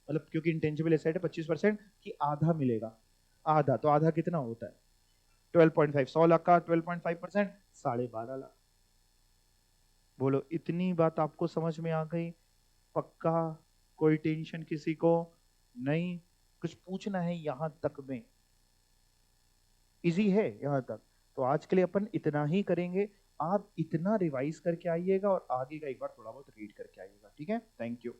मतलब क्योंकि इंटेंजिबल एसेट है 25%, कि आधा मिलेगा। आधा तो आधा कितना होता है? 12.5। 100 लाख का 12.5%, 12.5 लाख। बोलो इतनी बात आपको समझ में आ गई? पक्का? कोई टेंशन किसी को नहीं? कुछ पूछना है यहां तक में? इजी है यहां तक? तो आज के लिए अपन इतना ही करेंगे। आप इतना रिवाइज करके आइएगा और आगे का एक बार थोड़ा बहुत रीड करके आइएगा, ठीक है? Thank you.